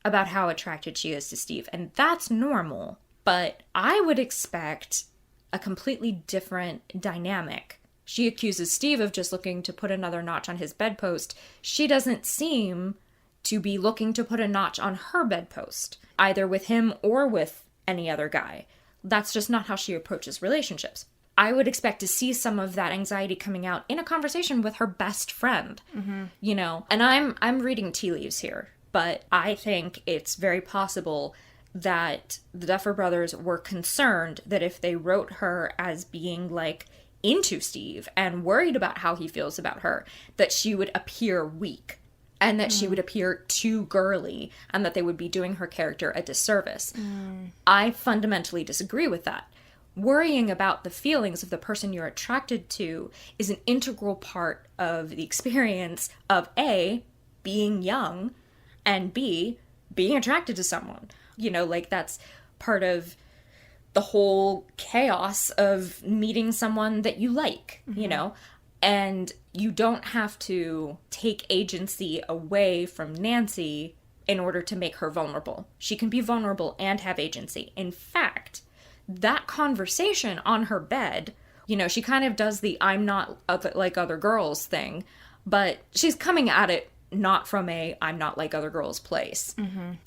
about how attracted she is to Steve, and that's normal. But I would expect a completely different dynamic. She accuses Steve of just looking to put another notch on his bedpost. She doesn't seem to be looking to put a notch on her bedpost, either with him or with any other guy. That's just not how she approaches relationships. I would expect to see some of that anxiety coming out in a conversation with her best friend, you know? And I'm reading tea leaves here, but I think it's very possible that the Duffer Brothers were concerned that if they wrote her as being, like, into Steve and worried about how he feels about her, that she would appear weak and that she would appear too girly and that they would be doing her character a disservice. I fundamentally disagree with that. Worrying about the feelings of the person you're attracted to is an integral part of the experience of A, being young, and B, being attracted to someone. You know, like, that's part of the whole chaos of meeting someone that you like, you know? And you don't have to take agency away from Nancy in order to make her vulnerable. She can be vulnerable and have agency. In fact, that conversation on her bed, you know, she kind of does the I'm not like other girls thing, but she's coming at it not from a I'm not like other girls place.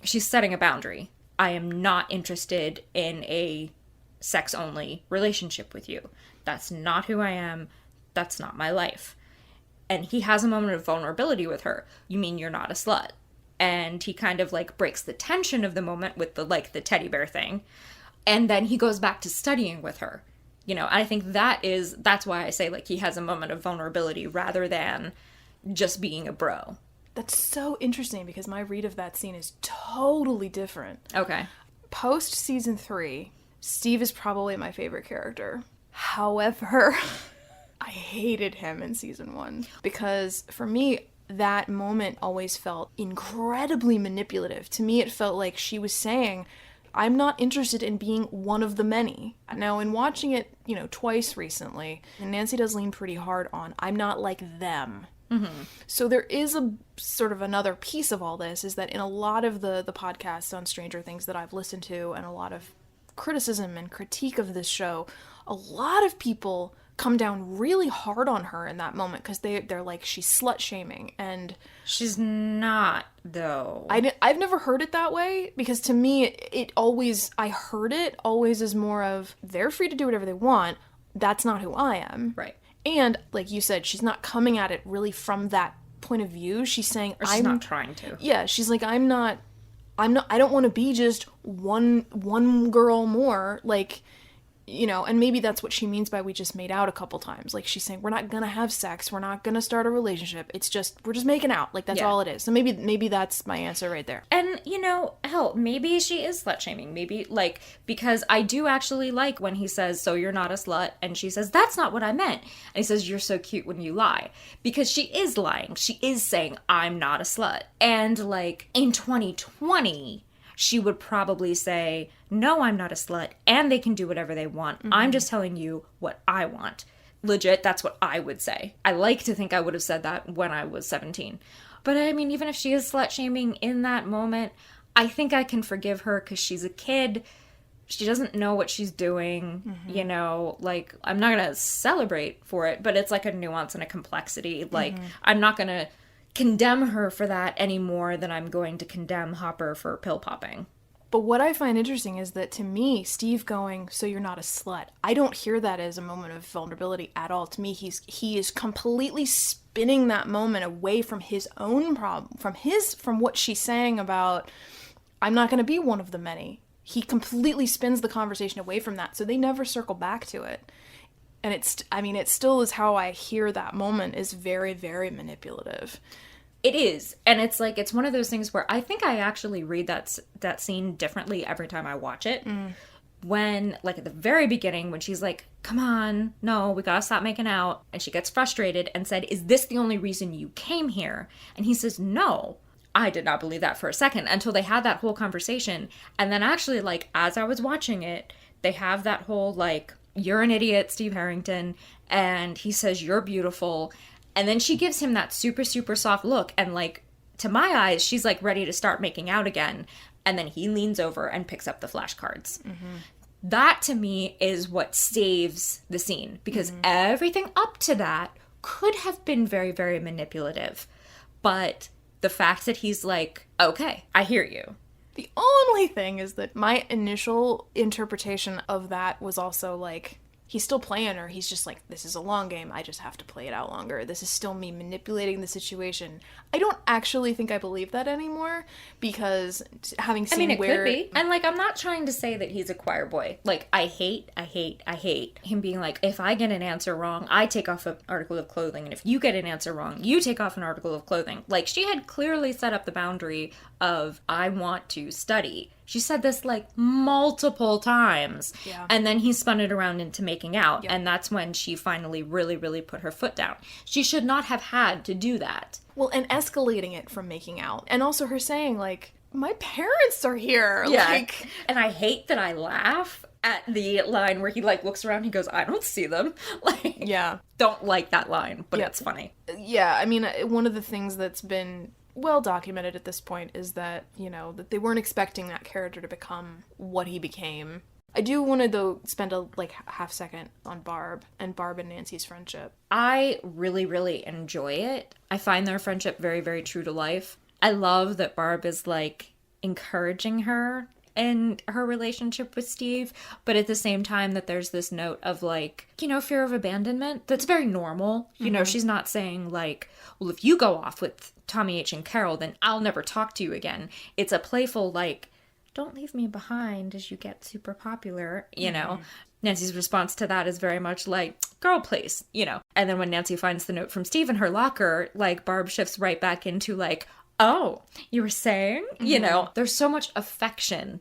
She's setting a boundary. I am not interested in a sex-only relationship with you. That's not who I am. That's not my life. And he has a moment of vulnerability with her. You mean you're not a slut? And he kind of, like, breaks the tension of the moment with the, like, the teddy bear thing. And then he goes back to studying with her. You know, I think that's why I say, like, he has a moment of vulnerability rather than just being a bro. That's so interesting because my read of that scene is totally different. Okay. Post season 3, Steve is probably my favorite character. However, I hated him in season 1 because for me, that moment always felt incredibly manipulative. To me, it felt like she was saying, I'm not interested in being one of the many. Now, in watching it, you know, twice recently, and Nancy does lean pretty hard on, I'm not like them. So there is a sort of another piece of all this, is that in a lot of the podcasts on Stranger Things that I've listened to, and a lot of criticism and critique of this show, a lot of people come down really hard on her in that moment, because they're like, she's slut-shaming, and... She's not, though. I've never heard it that way, because to me, I heard it always as more of, they're free to do whatever they want, that's not who I am. Right. And, like you said, she's not coming at it really from that point of view. She's saying, or she's not trying to. Yeah, she's like, I don't want to be just one girl more, like, you know, and maybe that's what she means by we just made out a couple times. Like, she's saying, we're not gonna have sex, we're not gonna start a relationship, we're just making out. Like, that's all it is. So maybe that's my answer right there. And, you know, hell, maybe she is slut-shaming. Maybe, like, because I do actually like when he says, so you're not a slut, and she says, that's not what I meant. And he says, you're so cute when you lie. Because she is lying. She is saying, I'm not a slut. And, like, in 2020... she would probably say, no, I'm not a slut, and they can do whatever they want. I'm just telling you what I want. Legit, that's what I would say. I like to think I would have said that when I was 17. But I mean, even if she is slut-shaming in that moment, I think I can forgive her because she's a kid. She doesn't know what she's doing, you know, like, I'm not going to celebrate for it, but it's like a nuance and a complexity. Like, I'm not going to condemn her for that any more than I'm going to condemn Hopper for pill popping. But what I find interesting is that, to me, Steve going, so you're not a slut, I don't hear that as a moment of vulnerability at all. To me, he is completely spinning that moment away from his own problem, from what she's saying about, I'm not going to be one of the many. He completely spins the conversation away from that, so they never circle back to it. And it still is how I hear that moment, is very, very manipulative. It is. And it's like, it's one of those things where I think I actually read that scene differently every time I watch it. When, like, at the very beginning, when she's like, come on, no, we gotta stop making out. And she gets frustrated and said, is this the only reason you came here? And he says, no. I did not believe that for a second until they had that whole conversation. And then actually, like, as I was watching it, they have that whole, like, you're an idiot, Steve Harrington, and he says, you're beautiful, and then she gives him that super, super soft look, and, like, to my eyes, she's, like, ready to start making out again, and then he leans over and picks up the flashcards. That, to me, is what saves the scene, because everything up to that could have been very, very manipulative, but the fact that he's like, okay, I hear you. The only thing is that my initial interpretation of that was also like, he's still playing her. He's just like, this is a long game. I just have to play it out longer. This is still me manipulating the situation. I don't actually think I believe that anymore, because having seen it could be. And, like, I'm not trying to say that he's a choir boy. Like, I hate him being like, if I get an answer wrong, I take off an article of clothing. And if you get an answer wrong, you take off an article of clothing. Like, she had clearly set up the boundary of, I want to study. She said this, like, multiple times. Yeah. And then he spun it around into making out. Yep. And that's when she finally really, really put her foot down. She should not have had to do that. Well, and escalating it from making out. And also her saying, like, my parents are here. Yeah. Like, and I hate that I laugh at the line where he, like, looks around and he goes, I don't see them. Like, yeah. Don't like that line, but it's funny. Yeah, I mean, one of the things that's been well documented at this point is that, you know, that they weren't expecting that character to become what he became. I do want to, though, spend a, like, half second on Barb and Nancy's friendship. I really, really enjoy it. I find their friendship very, very true to life. I love that Barb is, like, encouraging her in her relationship with Steve, but at the same time that there's this note of, like, you know, fear of abandonment that's very normal. You know, she's not saying, like, well, if you go off with Tommy H. and Carol, then I'll never talk to you again. It's a playful, like, don't leave me behind as you get super popular, you know. Nancy's response to that is very much like, girl, please, you know. And then when Nancy finds the note from Steve in her locker, like, Barb shifts right back into, like, oh, you were saying? You know, there's so much affection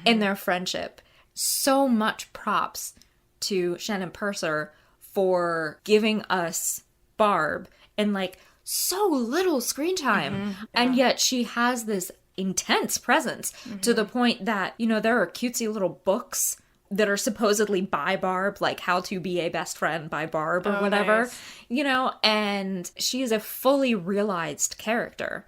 in their friendship. So much props to Shannon Purser for giving us Barb in, like, so little screen time. And yet she has this intense presence to the point that, you know, there are cutesy little books that are supposedly by Barb, like How to Be a Best Friend by Barb or whatever, nice. you know, and she is a fully realized character.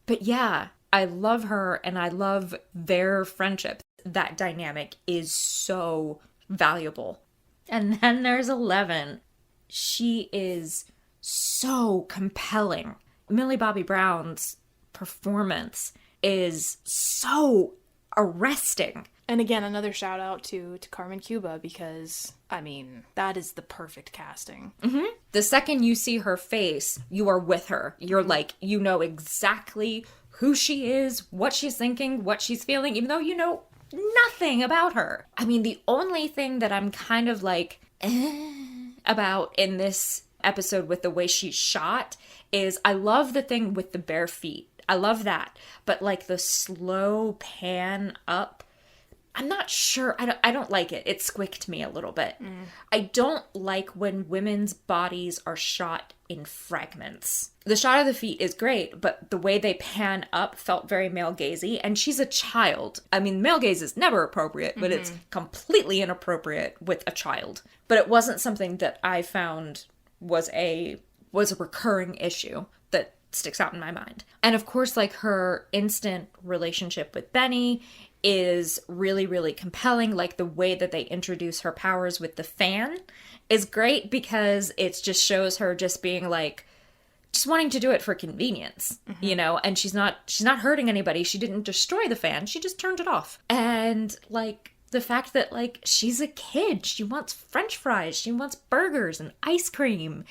But yeah, I love her and I love their friendship. That dynamic is so valuable. And then there's 11. She is so compelling. Millie Bobby Brown's performance is so arresting. And again, another shout out to Carmen Cuba, because, I mean, that is the perfect casting. The second you see her face, you are with her. You're like, you know exactly who she is, what she's thinking, what she's feeling, even though you know nothing about her. I mean, the only thing that I'm kind of like about in this episode with the way she's shot is I love the thing with the bare feet. I love that. But like the slow pan up, I'm not sure. I don't like it. It squicked me a little bit. I don't like when women's bodies are shot in fragments. The shot of the feet is great, but the way they pan up felt very male gazy, and she's a child. I mean, male gaze is never appropriate, but it's completely inappropriate with a child. But it wasn't something that I found was a recurring issue that sticks out in my mind. And of course, like, her instant relationship with Benny is really, really compelling. Like, the way that they introduce her powers with the fan is great, because it just shows her just being like, just wanting to do it for convenience, you know, and she's not hurting anybody. She didn't destroy the fan. She just turned it off. And like, the fact that, like, she's a kid, she wants French fries, she wants burgers and ice cream,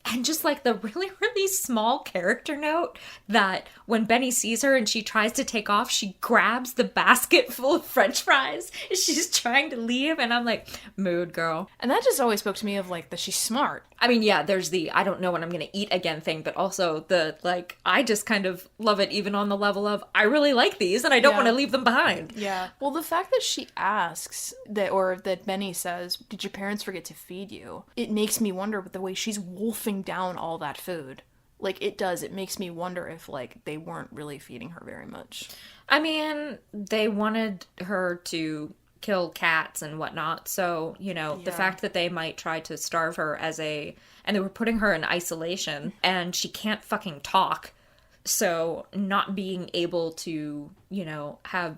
and just like the really, really small character note that when Benny sees her and she tries to take off, she grabs the basket full of French fries and she's trying to leave, and I'm like, mood, girl. And that just always spoke to me of, like, that she's smart. I mean, yeah, there's the I don't know when I'm gonna eat again thing, but also the, like, I just kind of love it even on the level of, I really like these and I don't want to leave them behind. Yeah. Well, the fact that she asks that, or that Benny says, did your parents forget to feed you? It makes me wonder with the way she's wolfing down all that food. Like, it does. It makes me wonder if, like, they weren't really feeding her very much. I mean, they wanted her to kill cats and whatnot, so, you know, the fact that they might try to starve her and they were putting her in isolation, and she can't fucking talk, so not being able to, you know, have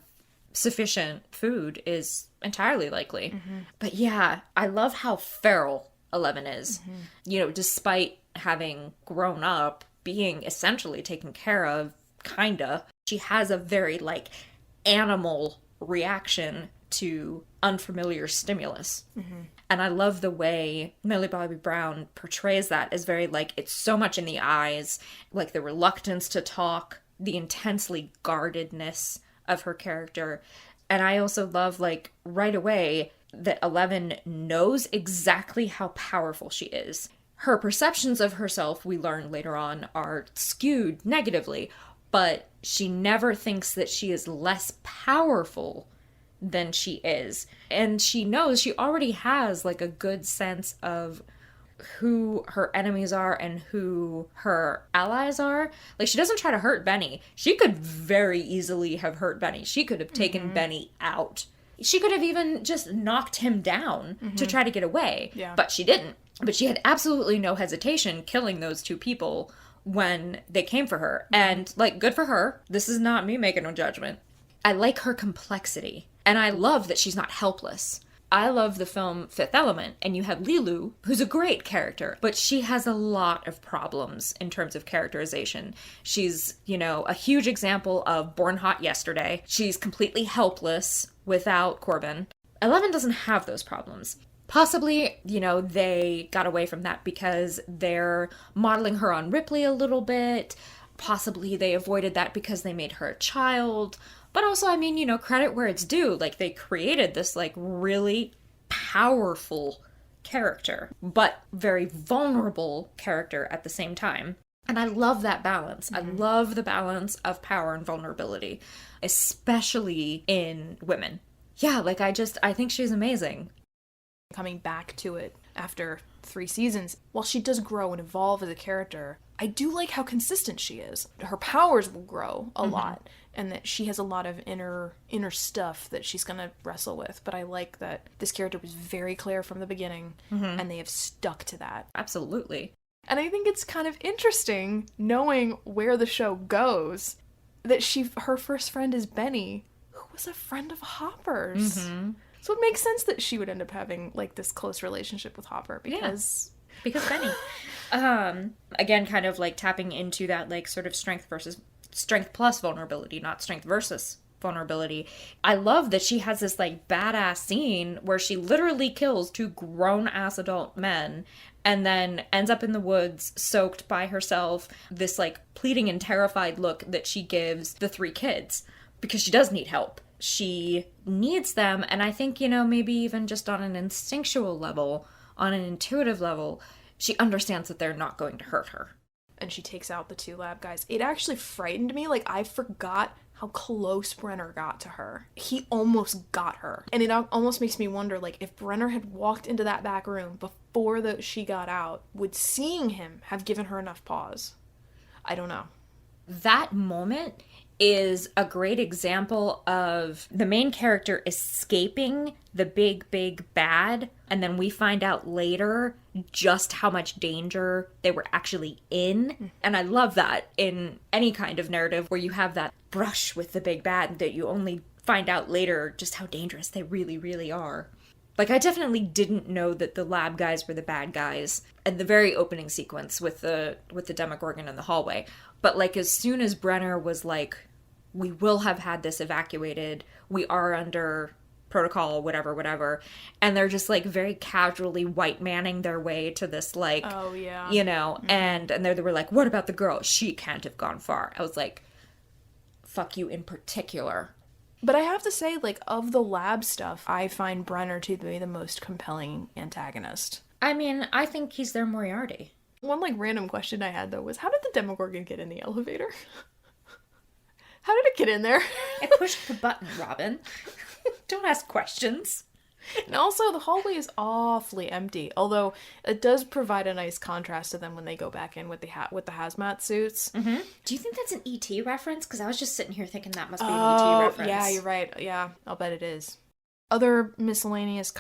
sufficient food is entirely likely. But yeah, I love how feral 11 is. You know, despite having grown up, being essentially taken care of, kinda, she has a very, like, animal reaction to unfamiliar stimulus. And I love the way Millie Bobby Brown portrays that as very, like, it's so much in the eyes, like the reluctance to talk, the intensely guardedness of her character. And I also love, like, right away that 11 knows exactly how powerful she is. Her perceptions of herself, we learn later on, are skewed negatively, but she never thinks that she is less powerful than she is. And she knows she already has, like, a good sense of who her enemies are and who her allies are. Like, she doesn't try to hurt Benny. She could very easily have hurt Benny. She could have taken Benny out. She could have even just knocked him down to try to get away. But she didn't. But she had absolutely no hesitation killing those two people when they came for her. And, like, good for her. This is not me making a judgment. I like her complexity. And I love that she's not helpless. I love the film Fifth Element, and you have Lilu, who's a great character, but she has a lot of problems in terms of characterization. She's, you know, a huge example of Born Hot Yesterday. She's completely helpless without Corbin. 11 doesn't have those problems. Possibly, you know, they got away from that because they're modeling her on Ripley a little bit. Possibly they avoided that because they made her a child. But also, I mean, you know, credit where it's due. Like, they created this, like, really powerful character, but very vulnerable character at the same time. And I love that balance. I love the balance of power and vulnerability, especially in women. Yeah, like, I think she's amazing. Coming back to it after 3 seasons, while she does grow and evolve as a character, I do like how consistent she is. Her powers will grow a lot, and that she has a lot of inner stuff that she's gonna wrestle with. But I like that this character was very clear from the beginning, and they have stuck to that. Absolutely. And I think it's kind of interesting, knowing where the show goes, that her first friend is Benny, who was a friend of Hopper's. So it makes sense that she would end up having, like, this close relationship with Hopper, because... Yeah, because Benny. Again, kind of, like, tapping into that, like, sort of strength plus vulnerability, not strength versus vulnerability. I love that she has this, like, badass scene where she literally kills 2 grown-ass adult men and then ends up in the woods, soaked by herself, this, like, pleading and terrified look that she gives the 3 kids, because she does need help. She needs them, and I think, you know, maybe even just on an instinctual level, on an intuitive level, she understands that they're not going to hurt her. And she takes out the 2 lab guys. It actually frightened me. Like, I forgot how close Brenner got to her. He almost got her. And it almost makes me wonder, like, if Brenner had walked into that back room before she got out, would seeing him have given her enough pause? I don't know. That moment is a great example of the main character escaping the big bad, and then we find out later just how much danger they were actually in. And I love that in any kind of narrative where you have that brush with the big bad, that you only find out later just how dangerous they really, really are. Like, I definitely didn't know that the lab guys were the bad guys at the very opening sequence with the Demogorgon in the hallway. But, like, as soon as Brenner was like, we will have had this evacuated, we are under protocol, whatever, and they're just, like, very casually white manning their way to this, like, oh yeah, you know, and they were like, what about the girl? She can't have gone far. I was like, fuck you in particular. But I have to say, like, of the lab stuff, I find Brenner to be the most compelling antagonist. I mean, I think he's their Moriarty. One, like, random question I had, though, was how did the Demogorgon get in the elevator? How did it get in there? I pushed the button, Robin. Don't ask questions. And also, the hallway is awfully empty, although it does provide a nice contrast to them when they go back in with the hazmat suits. Do you think that's an E.T. reference? Because I was just sitting here thinking that must be an E.T. reference. Yeah, you're right. Yeah, I'll bet it is. Other miscellaneous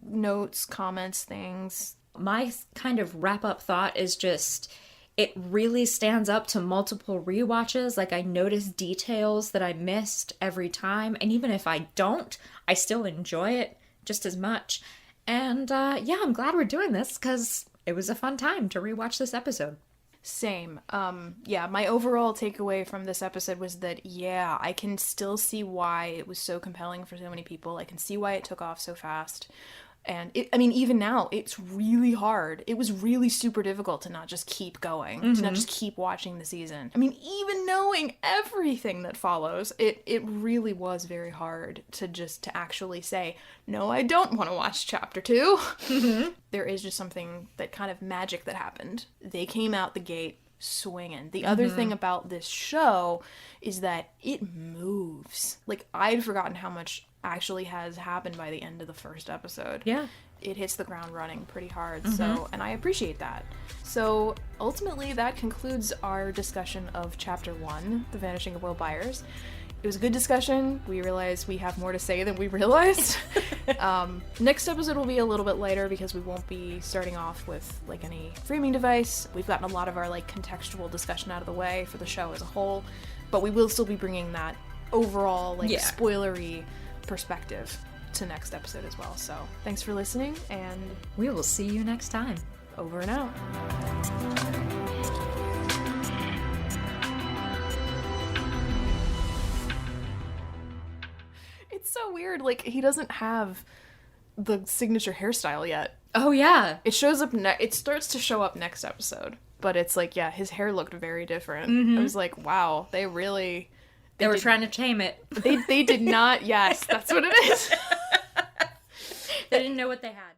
notes, comments, things. My kind of wrap-up thought is just, it really stands up to multiple rewatches. Like, I notice details that I missed every time, and even if I don't, I still enjoy it just as much. And yeah, I'm glad we're doing this, because it was a fun time to rewatch this episode. Same. Yeah, my overall takeaway from this episode was that, yeah, I can still see why it was so compelling for so many people. I can see why it took off so fast. And I mean, even now, it's really hard. It was really super difficult to not just keep going, to not just keep watching the season. I mean, even knowing everything that follows, it really was very hard to actually say, no, I don't want to watch chapter 2. There is just something, that kind of magic that happened. They came out the gate swinging. The other thing about this show is that it moves. Like, I'd forgotten how much actually has happened by the end of the first episode. Yeah. It hits the ground running pretty hard, so, and I appreciate that. So, ultimately, that concludes our discussion of Chapter 1, The Vanishing of Will Byers. It was a good discussion. We realized we have more to say than we realized. Next episode will be a little bit lighter because we won't be starting off with, like, any framing device. We've gotten a lot of our, like, contextual discussion out of the way for the show as a whole, but we will still be bringing that overall, like, spoilery perspective to next episode as well. So thanks for listening, and we will see you next time. Over and out. It's so weird, like, he doesn't have the signature hairstyle yet. Oh yeah, it shows up it starts to show up next episode, but it's like, yeah, his hair looked very different. I was like, wow, they really They were trying to tame it. They did not. Yes, that's what it is. They didn't know what they had.